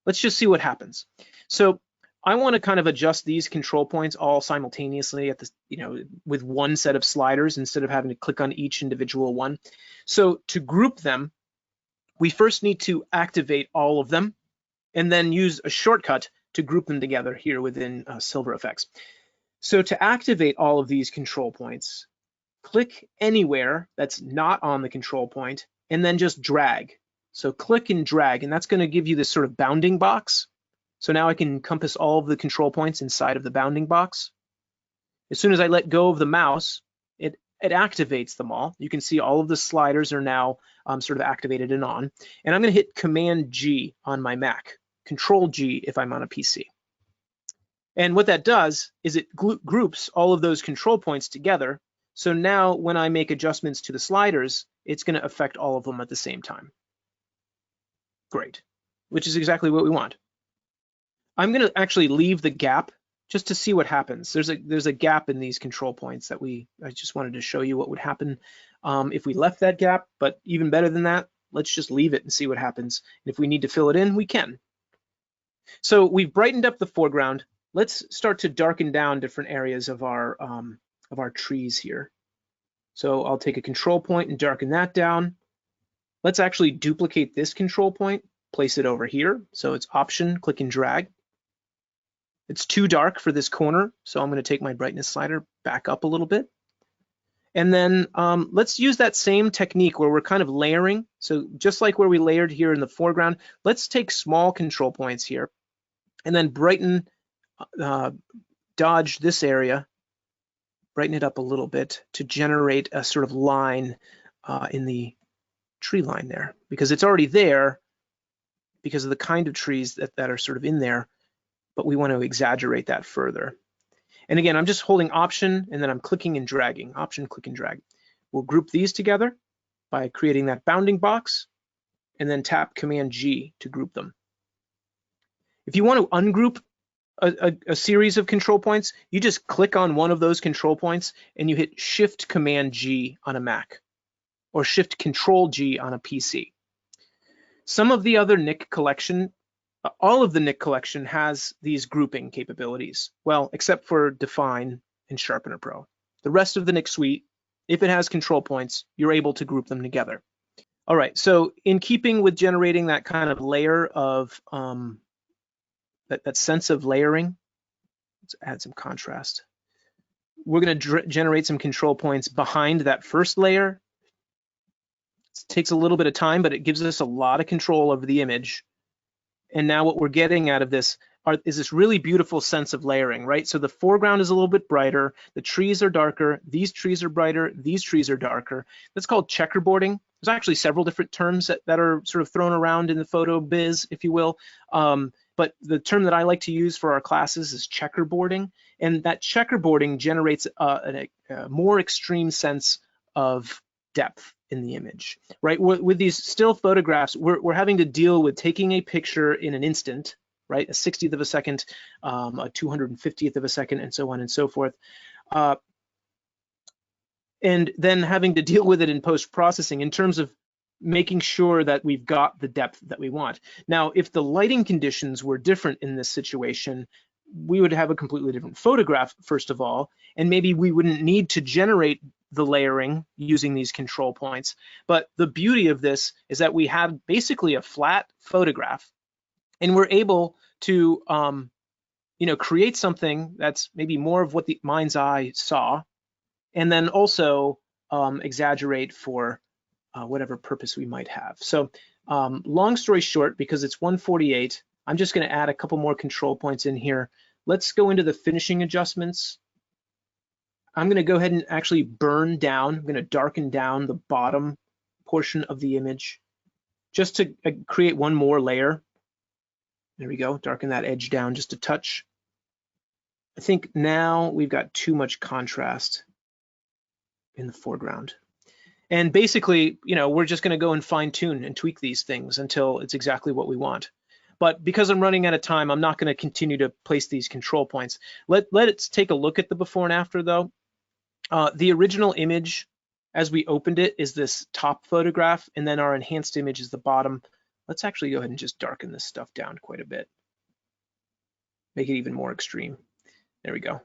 Let's just see what happens. So I want to kind of adjust these control points all simultaneously at the, with one set of sliders instead of having to click on each individual one. So to group them, we first need to activate all of them and then use a shortcut to group them together here within Silver Efex. So to activate all of these control points, click anywhere that's not on the control point and then just drag. So click and drag, and that's going to give you this sort of bounding box. So now I can encompass all of the control points inside of the bounding box. As soon as I let go of the mouse, it activates them all. You can see all of the sliders are now sort of activated and on. And I'm going to hit Command G on my Mac. Control G if I'm on a PC. And what that does is it groups all of those control points together. So now when I make adjustments to the sliders, it's going to affect all of them at the same time. Great, which is exactly what we want. I'm going to actually leave the gap just to see what happens. There's a gap in these control points that I just wanted to show you what would happen if we left that gap, but even better than that, let's just leave it and see what happens. And if we need to fill it in, we can. So we've brightened up the foreground. Let's start to darken down different areas of our trees here. So I'll take a control point and darken that down. Let's actually duplicate this control point, place it over here. So it's Option, click and drag. It's too dark for this corner, so I'm going to take my brightness slider back up a little bit. And then let's use that same technique where we're kind of layering. So just like where we layered here in the foreground, let's take small control points here and then brighten, dodge this area, brighten it up a little bit to generate a sort of line in the tree line there, because it's already there because of the kind of trees that are sort of in there, but we want to exaggerate that further. And again, I'm just holding Option and then I'm clicking and dragging, Option, click and drag. We'll group these together by creating that bounding box and then tap Command G to group them. If you want to ungroup a series of control points, you just click on one of those control points and you hit Shift Command G on a Mac or Shift Control G on a PC. Some of the other Nik Collection, all of the Nik Collection has these grouping capabilities. Well, except for Define and Sharpener Pro. The rest of the Nik suite, if it has control points, you're able to group them together. All right, so in keeping with generating that kind of layer of, that sense of layering, let's add some contrast. We're going to generate some control points behind that first layer. It takes a little bit of time, but it gives us a lot of control over the image. And now what we're getting out of this is this really beautiful sense of layering, right? So the foreground is a little bit brighter, the trees are darker, these trees are brighter, these trees are darker. That's called checkerboarding. There's actually several different terms that are sort of thrown around in the photo biz, if you will. But the term that I like to use for our classes is checkerboarding. And that checkerboarding generates a more extreme sense of depth in the image, right? With these still photographs, we're having to deal with taking a picture in an instant, right? A 60th of a second, a 250th of a second, and so on and so forth. And then having to deal with it in post-processing in terms of making sure that we've got the depth that we want. Now, if the lighting conditions were different in this situation, we would have a completely different photograph, first of all, and maybe we wouldn't need to generate the layering using these control points. But the beauty of this is that we have basically a flat photograph, and we're able to create something that's maybe more of what the mind's eye saw, and then also exaggerate for whatever purpose we might have. So long story short, because it's 1:48, I'm just going to add a couple more control points in here. Let's go into the finishing adjustments. I'm going to go ahead and actually burn down. I'm going to darken down the bottom portion of the image just to create one more layer. There we go, darken that edge down just a touch. I think now we've got too much contrast in the foreground. And basically, we're just going to go and fine tune and tweak these things until it's exactly what we want. But because I'm running out of time, I'm not going to continue to place these control points. Let's take a look at the before and after though. The original image as we opened it is this top photograph, and then our enhanced image is the bottom. Let's actually go ahead and just darken this stuff down quite a bit. Make it even more extreme. There we go.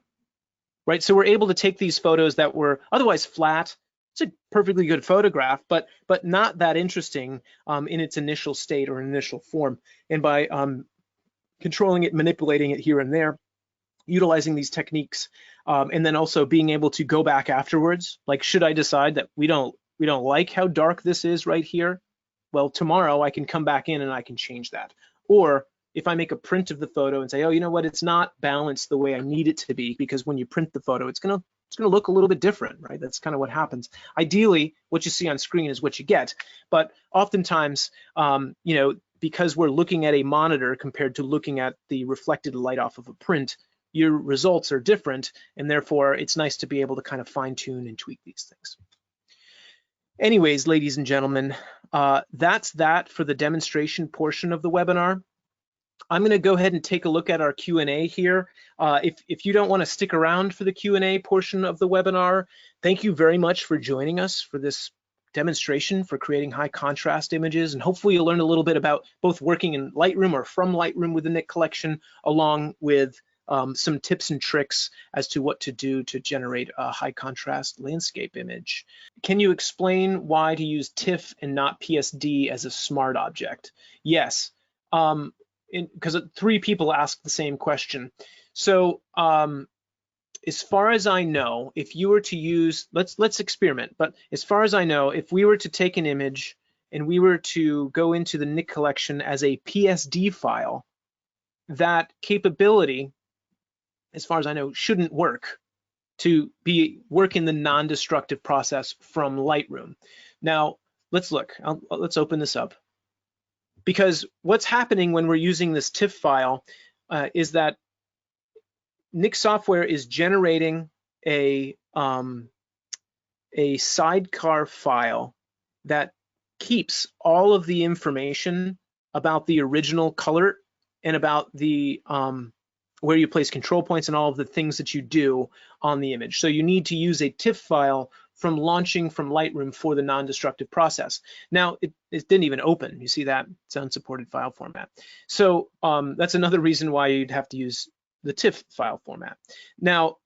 Right, so we're able to take these photos that were otherwise flat. It's a perfectly good photograph, but not that interesting in its initial state or initial form. And by controlling it, manipulating it here and there, utilizing these techniques, and then also being able to go back afterwards. Like, should I decide that we don't like how dark this is right here? Well, tomorrow I can come back in and I can change that. Or if I make a print of the photo and say, oh, you know what, it's not balanced the way I need it to be, because when you print the photo, it's gonna look a little bit different, right? That's kind of what happens. Ideally, what you see on screen is what you get, but oftentimes, because we're looking at a monitor compared to looking at the reflected light off of a print, your results are different, and therefore it's nice to be able to kind of fine tune and tweak these things. Anyways, ladies and gentlemen, that's that for the demonstration portion of the webinar. I'm going to go ahead and take a look at our Q&A here. If you don't want to stick around for the Q&A portion of the webinar, thank you very much for joining us for this demonstration for creating high contrast images, and hopefully you'll learn a little bit about both working in Lightroom or from Lightroom with the Nik Collection, along with some tips and tricks as to what to do to generate a high contrast landscape image. Can you explain why to use TIFF and not PSD as a smart object? Yes, because 3 people asked the same question. So as far as I know, if you were to use, let's experiment, but as far as I know, if we were to take an image and we were to go into the Nik Collection as a PSD file, that capability, as far as I know, shouldn't work to work in the non-destructive process from Lightroom. Now, let's look. Let's open this up. Because what's happening when we're using this TIFF file is that Nik software is generating a sidecar file that keeps all of the information about the original color and about the where you place control points and all of the things that you do on the image. So you need to use a TIFF file from launching from Lightroom for the non-destructive process. Now, it didn't even open. You see that? It's unsupported file format. So that's another reason why you'd have to use the TIFF file format. Now,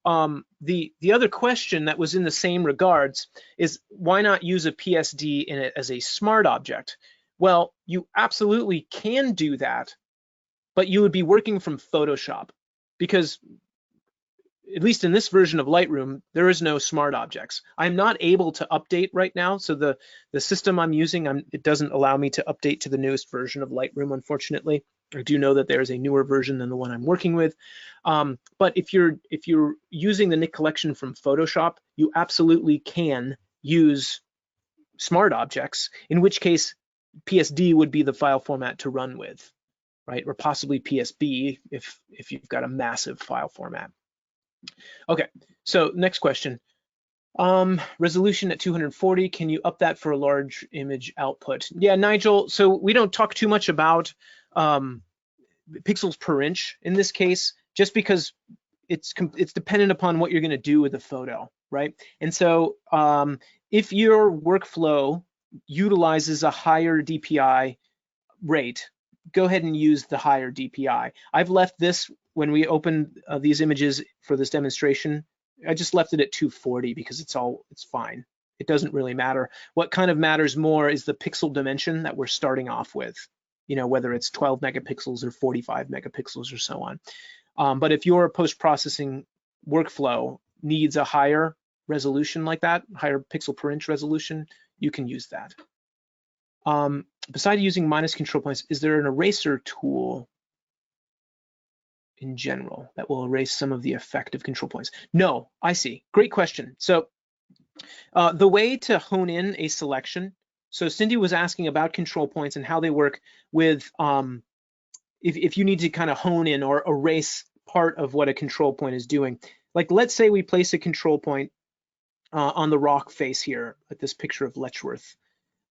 the other question that was in the same regards is why not use a PSD in it as a smart object? Well, you absolutely can do that, but you would be working from Photoshop because, at least in this version of Lightroom, there is no smart objects. I'm not able to update right now, so the system I'm using, it doesn't allow me to update to the newest version of Lightroom, unfortunately. I do know that there's a newer version than the one I'm working with. But if you're using the Nik Collection from Photoshop, you absolutely can use smart objects, in which case PSD would be the file format to run with, right? Or possibly PSB if you've got a massive file format. Okay, so next question. Resolution at 240, can you up that for a large image output? Yeah, Nigel, so we don't talk too much about pixels per inch in this case, just because it's dependent upon what you're gonna do with the photo, right? And so if your workflow utilizes a higher DPI rate, go ahead and use the higher DPI. I've left this, when we opened these images for this demonstration, I just left it at 240 because it's fine. It doesn't really matter. What kind of matters more is the pixel dimension that we're starting off with, you know, whether it's 12 megapixels or 45 megapixels or so on. But if your post-processing workflow needs a higher resolution like that, higher pixel per inch resolution, you can use that. Besides using minus control points, is there an eraser tool in general that will erase some of the effective control points? No, I see. Great question. So the way to hone in a selection, so Cindy was asking about control points and how they work with if you need to kind of hone in or erase part of what a control point is doing. Like, let's say we place a control point on the rock face here at this picture of Letchworth.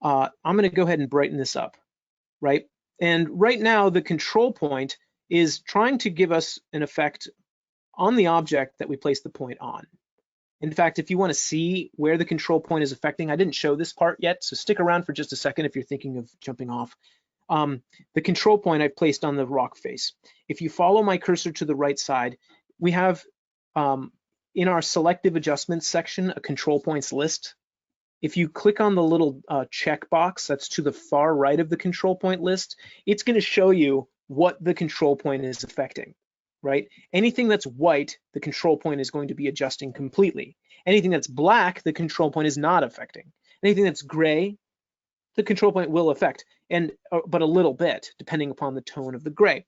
I'm going to go ahead and brighten this up, right? And right now, the control point is trying to give us an effect on the object that we place the point on. In fact, if you want to see where the control point is affecting, I didn't show this part yet, so stick around for just a second if you're thinking of jumping off. The control point I placed on the rock face. If you follow my cursor to the right side, we have in our selective adjustments section a control points list. If you click on the little checkbox that's to the far right of the control point list, it's going to show you what the control point is affecting, right? Anything that's white, the control point is going to be adjusting completely. Anything that's black, the control point is not affecting. Anything that's gray, the control point will affect, but a little bit, depending upon the tone of the gray.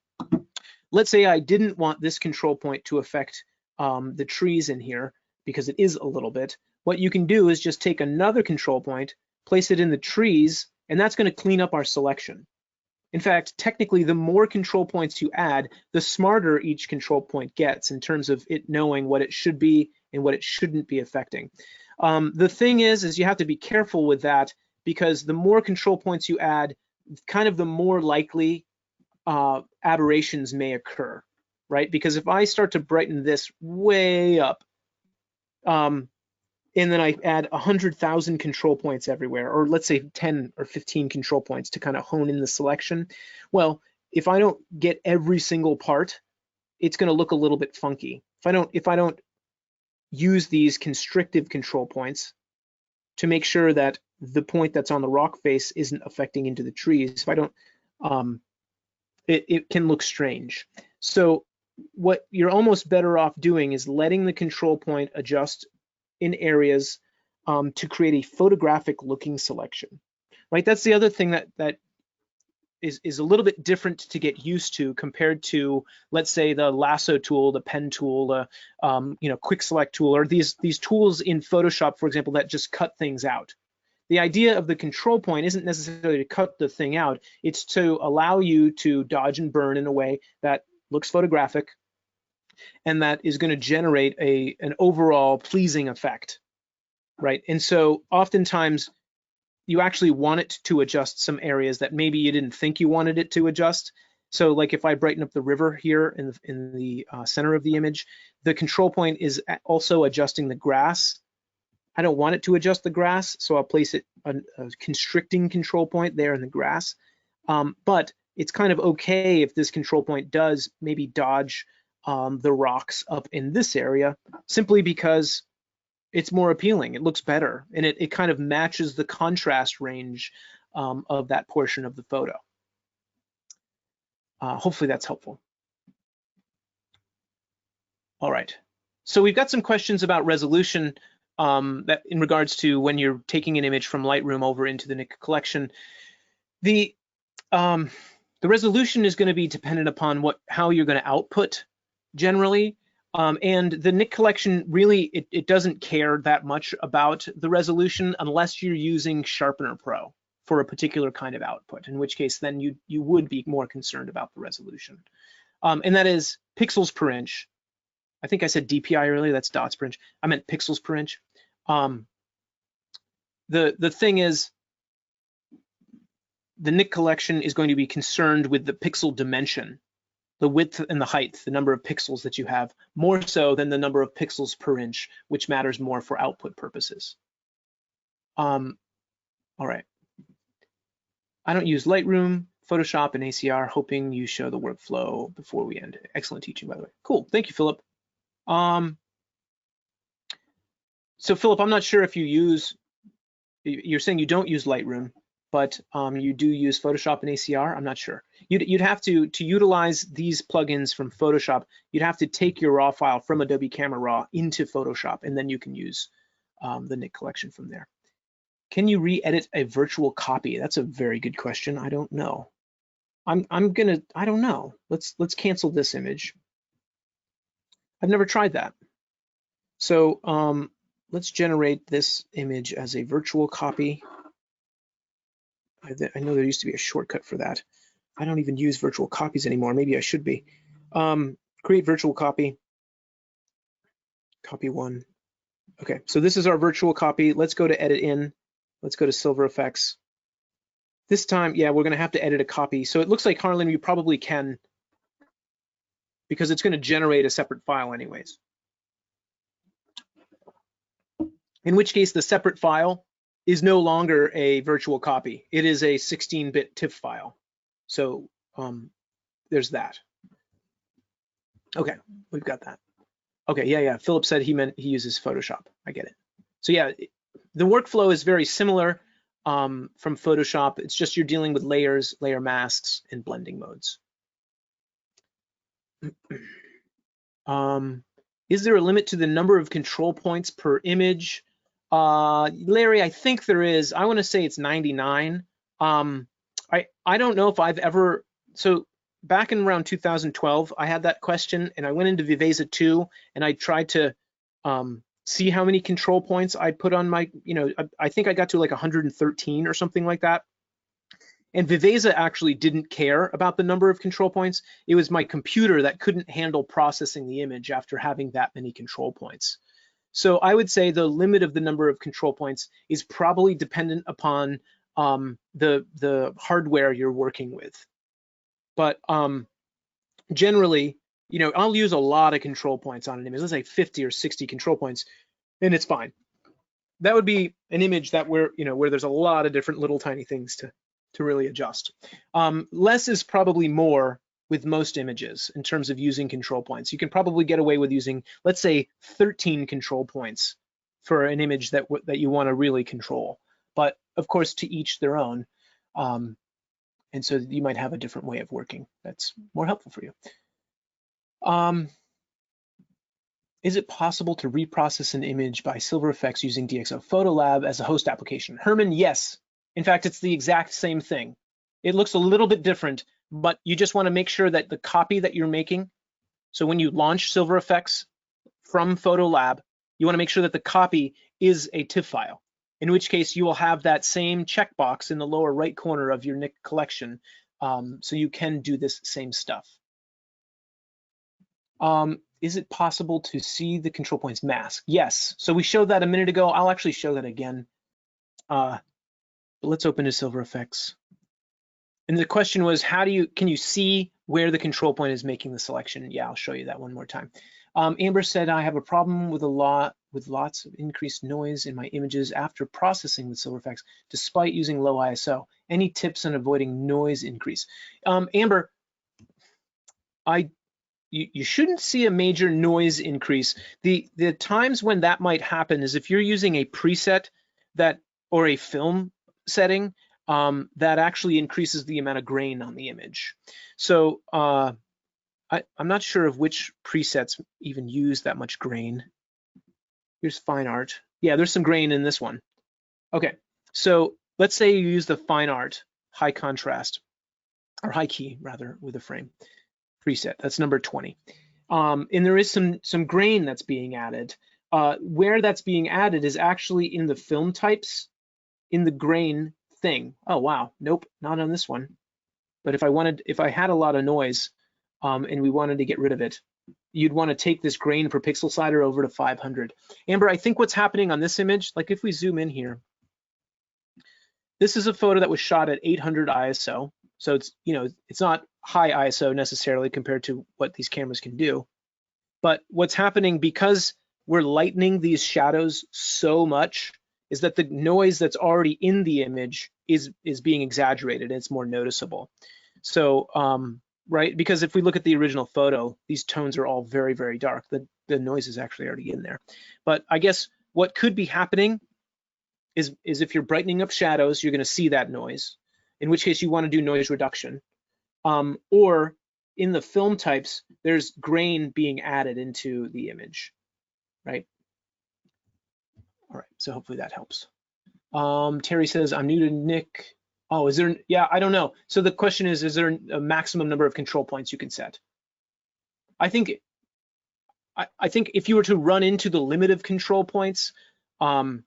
Let's say I didn't want this control point to affect the trees in here, because it is a little bit. What you can do is just take another control point, place it in the trees, and that's going to clean up our selection. In fact, technically, the more control points you add, the smarter each control point gets in terms of it knowing what it should be and what it shouldn't be affecting. The thing is you have to be careful with that, because the more control points you add, kind of the more likely aberrations may occur, right? Because if I start to brighten this way up, and then I add 100,000 control points everywhere, or let's say 10 or 15 control points to kind of hone in the selection. Well, if I don't get every single part, it's going to look a little bit funky. If I don't use these constrictive control points to make sure that the point that's on the rock face isn't affecting into the trees, if I don't, it can look strange. So what you're almost better off doing is letting the control point adjust in areas to create a photographic looking selection, right? That's the other thing that is a little bit different to get used to compared to, let's say, the lasso tool, the pen tool, the quick select tool, or these tools in Photoshop, for example, that just cut things out. The idea of the control point isn't necessarily to cut the thing out, it's to allow you to dodge and burn in a way that looks photographic and that is going to generate an overall pleasing effect, right? And so oftentimes you actually want it to adjust some areas that maybe you didn't think you wanted it to adjust. So like if I brighten up the river here in the center of the image, the control point is also adjusting the grass. I don't want it to adjust the grass, so I'll place it a constricting control point there in the grass. But it's kind of okay if this control point does maybe dodge the rocks up in this area, simply because it's more appealing, it looks better, and it kind of matches the contrast range of that portion of the photo. Hopefully that's helpful. All right, so we've got some questions about resolution that in regards to when you're taking an image from Lightroom over into the Nik Collection. The resolution is going to be dependent upon how you're going to output generally. And the Nik Collection really, it doesn't care that much about the resolution unless you're using Sharpener Pro for a particular kind of output, in which case then you would be more concerned about the resolution. And that is pixels per inch. I think I said DPI earlier, that's dots per inch. I meant pixels per inch. The thing is, the Nik Collection is going to be concerned with the pixel dimension, the width and the height, the number of pixels that you have, more so than the number of pixels per inch, which matters more for output purposes. All right. I don't use Lightroom, Photoshop, and ACR, hoping you show the workflow before we end. Excellent teaching, by the way. Cool, thank you, Philip. So Philip, I'm not sure if you're saying you don't use Lightroom, but you do use Photoshop and ACR. I'm not sure. You'd have to utilize these plugins from Photoshop, you'd have to take your raw file from Adobe Camera Raw into Photoshop, and then you can use the Nik Collection from there. Can you re-edit a virtual copy? That's a very good question. I don't know. I don't know. Let's cancel this image. I've never tried that. So let's generate this image as a virtual copy. I know there used to be a shortcut for that. I don't even use virtual copies anymore. Maybe I should be. Create virtual copy. Copy one. Okay, so this is our virtual copy. Let's go to edit in. Let's go to Silver Efex. This time, yeah, we're going to have to edit a copy. So it looks like, Harlan, you probably can, because it's going to generate a separate file anyways. In which case, the separate file is no longer a virtual copy. It is a 16-bit TIFF file. So there's that. Okay, we've got that. Okay, yeah. Philip said he meant he uses Photoshop. I get it. So yeah, the workflow is very similar from Photoshop. It's just you're dealing with layers, layer masks, and blending modes. Is there a limit to the number of control points per image? Larry, I think there is. I want to say it's 99. I don't know if I've ever, so back in around 2012, I had that question and I went into Viveza 2 and I tried to see how many control points I put on my, I think I got to like 113 or something like that. And Viveza actually didn't care about the number of control points. It was my computer that couldn't handle processing the image after having that many control points. So I would say the limit of the number of control points is probably dependent upon the hardware you're working with. But generally, I'll use a lot of control points on an image. Let's say 50 or 60 control points, and it's fine. That would be an image that where there's a lot of different little tiny things to really adjust. Less is probably more with most images in terms of using control points. You can probably get away with using, let's say, 13 control points for an image that you want to really control. But of course, to each their own. And so you might have a different way of working that's more helpful for you. Is it possible to reprocess an image by Silver Efex using DxO Photolab as a host application? Herman, yes. In fact, it's the exact same thing. It looks a little bit different, but you just want to make sure that the copy that you're making, so when you launch Silver Efex from Photolab, you want to make sure that the copy is a TIFF file, in which case you will have that same checkbox in the lower right corner of your Nik collection, so you can do this same stuff. Is it possible to see the control points masked? Yes. So we showed that a minute ago. I'll actually show that again. But let's open to Silver Efex. And the question was, can you see where the control point is making the selection? Yeah, I'll show you that one more time. Amber said, I have a problem with lots of increased noise in my images after processing with Silver Efex, despite using low ISO. Any tips on avoiding noise increase? Amber, you shouldn't see a major noise increase. The times when that might happen is if you're using a preset or a film setting that actually increases the amount of grain on the image. So I'm not sure of which presets even use that much grain. Here's fine art. Yeah, there's some grain in this one. Okay, so let's say you use the fine art high contrast, or high key rather, with a frame preset. That's number 20. And there is some grain that's being added. Where that's being added is actually in the film types, in the grain thing. Oh wow, nope, not on this one. But if I had a lot of noise and we wanted to get rid of it, you'd want to take this grain per pixel slider over to 500. Amber, I think what's happening on this image, like if we zoom in here, this is a photo that was shot at 800 ISO. So it's not high ISO necessarily compared to what these cameras can do. But what's happening, because we're lightening these shadows so much, is that the noise that's already in the image is being exaggerated. It's more noticeable. So, right, because if we look at the original photo, these tones are all very, very dark. The noise is actually already in there. But I guess what could be happening is if you're brightening up shadows, you're going to see that noise, in which case you want to do noise reduction. Or in the film types, there's grain being added into the image, right? All right, so hopefully that helps. Terry says, I'm new to Nik. Oh, yeah, I don't know. So the question is there a maximum number of control points you can set? I think if you were to run into the limit of control points, there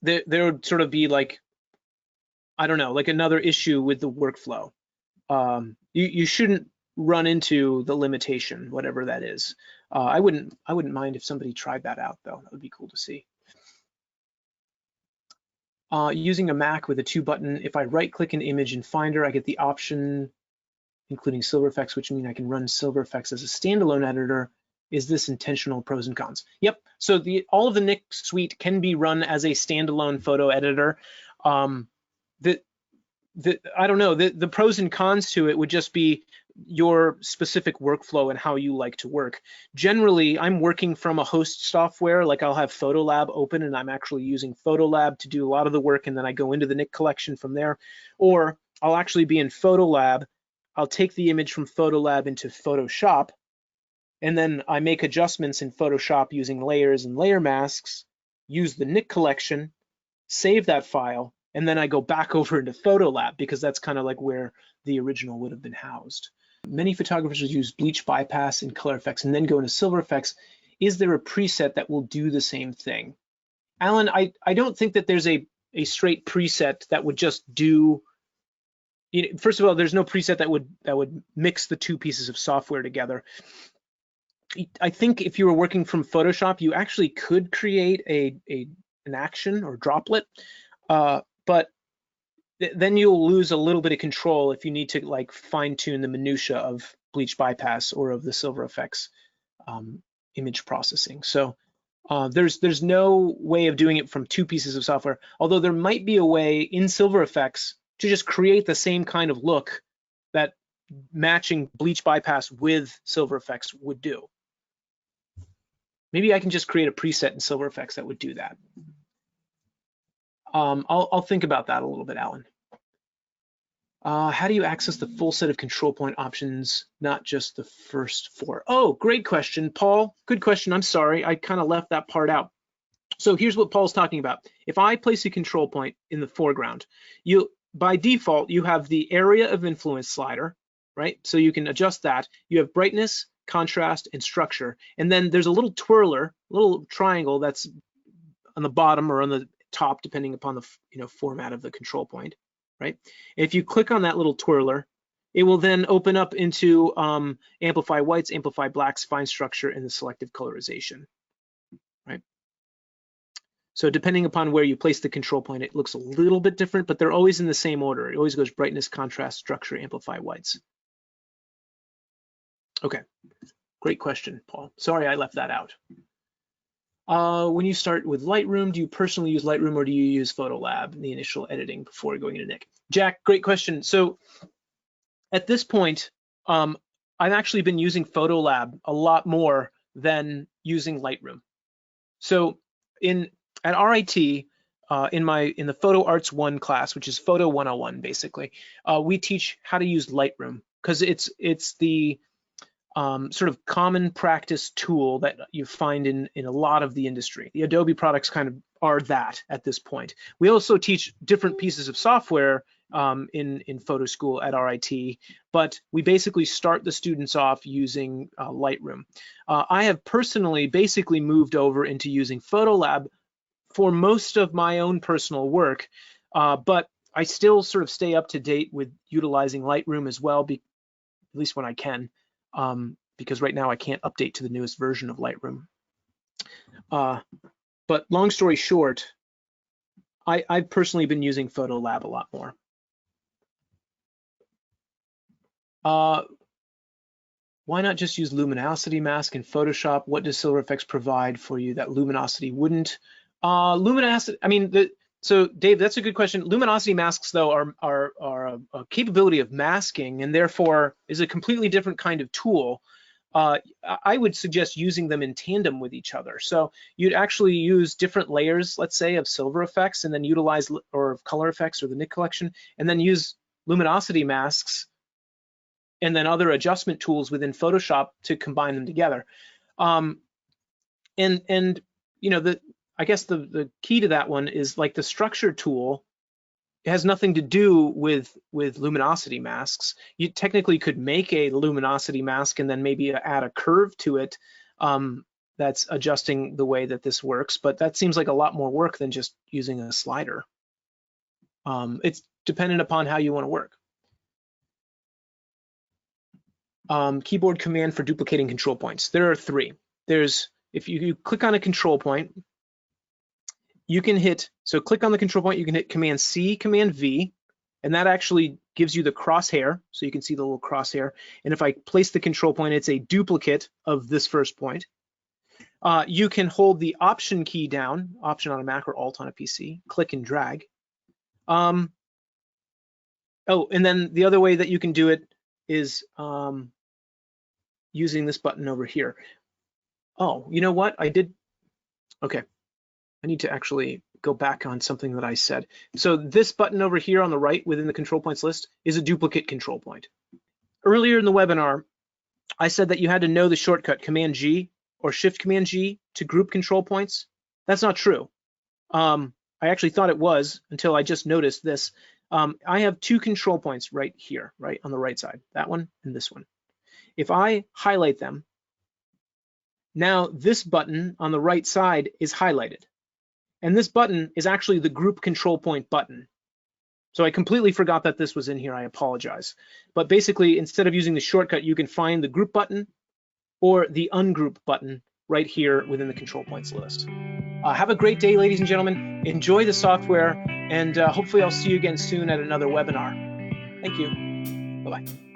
would sort of be like, I don't know, like another issue with the workflow. You shouldn't run into the limitation, whatever that is. I wouldn't mind if somebody tried that out though. That would be cool to see. Using a Mac with a 2-button, if I right-click an image in Finder, I get the option, including Silver Efex, which means I can run Silver Efex as a standalone editor. Is this intentional? Pros and cons? Yep. So all of the Nik suite can be run as a standalone photo editor. I don't know, the pros and cons to it would just be your specific workflow and how you like to work. Generally, I'm working from a host software, like I'll have Photolab open and I'm actually using Photolab to do a lot of the work, and then I go into the Nik collection from there. Or I'll actually be in Photolab, I'll take the image from Photolab into Photoshop, and then I make adjustments in Photoshop using layers and layer masks, use the Nik collection, save that file, and then I go back over into Photolab because that's kind of like where the original would have been housed. Many photographers use bleach bypass and color effects and then go into Silver Efex. Is there a preset that will do the same thing? Alan, I don't think that there's a straight preset that would just do, first of all, there's no preset that would mix the two pieces of software together. I think if you were working from Photoshop, you actually could create an action or droplet, but then you'll lose a little bit of control if you need to like fine tune the minutia of bleach bypass or of the Silver Efex image processing. So there's no way of doing it from two pieces of software, although there might be a way in Silver Efex to just create the same kind of look that matching bleach bypass with Silver Efex would do. Maybe I can just create a preset in Silver Efex that would do that. I'll think about that a little bit, Alan. How do you access the full set of control point options, not just the first 4? Oh, great question, Paul. Good question. I'm sorry, I kind of left that part out. So here's what Paul's talking about. If I place a control point in the foreground, by default, you have the area of influence slider, right? So you can adjust that. You have brightness, contrast, and structure. And then there's a little twirler, little triangle that's on the bottom or on the top, depending upon the format of the control point, right? If you click on that little twirler, it will then open up into amplify whites, amplify blacks, fine structure, and the selective colorization, right? So depending upon where you place the control point, it looks a little bit different, but they're always in the same order. It always goes brightness, contrast, structure, amplify whites. Okay, great question, Paul. Sorry I left that out. When you start with Lightroom, do you personally use Lightroom or do you use Photolab in the initial editing before going into Nik? Jack, great question. So at this point, I've actually been using Photolab a lot more than using Lightroom. So at RIT, in the Photo Arts 1 class, which is Photo 101 basically, we teach how to use Lightroom because it's the sort of common practice tool that you find in a lot of the industry. The Adobe products kind of are that at this point. We also teach different pieces of software in photo school at RIT, but we basically start the students off using Lightroom. I have personally basically moved over into using Photolab for most of my own personal work, but I still sort of stay up to date with utilizing Lightroom as well, at least when I can, because right now I can't update to the newest version of Lightroom. But long story short, I've personally been using Photolab a lot more. Why not just use luminosity mask in Photoshop? What does Silver Efex provide for you that luminosity wouldn't? Luminosity, I mean, so Dave, that's a good question. Luminosity masks though are a capability of masking and therefore is a completely different kind of tool. I would suggest using them in tandem with each other. So you'd actually use different layers, let's say, of Silver Efex and then utilize, or of Color Efex or the Nik Collection, and then use luminosity masks and then other adjustment tools within Photoshop to combine them together. And you know, I guess the key to that one is like the structure tool. It has nothing to do with luminosity masks. You technically could make a luminosity mask and then maybe add a curve to it that's adjusting the way that this works, but that seems like a lot more work than just using a slider. It's dependent upon how you want to work. Keyboard command for duplicating control points. There are 3. If you click on a control point, you can hit, so click on the control point, you can hit Command C, Command V, and that actually gives you the crosshair, so you can see the little crosshair. And if I place the control point, it's a duplicate of this first point. You can hold the Option key down, Option on a Mac or Alt on a PC, click and drag. Oh, and then the other way that you can do it is using this button over here. Oh, you know what? Okay. I need to actually go back on something that I said. So this button over here on the right within the control points list is a duplicate control point. Earlier in the webinar, I said that you had to know the shortcut Command G or Shift Command G to group control points. That's not true. I actually thought it was until I just noticed this. I have 2 control points right here, right on the right side, that one and this one. If I highlight them, now this button on the right side is highlighted. And this button is actually the group control point button. So I completely forgot that this was in here, I apologize. But basically, instead of using the shortcut, you can find the group button or the ungroup button right here within the control points list. Have a great day, ladies and gentlemen. Enjoy the software, and hopefully I'll see you again soon at another webinar. Thank you. Bye-bye.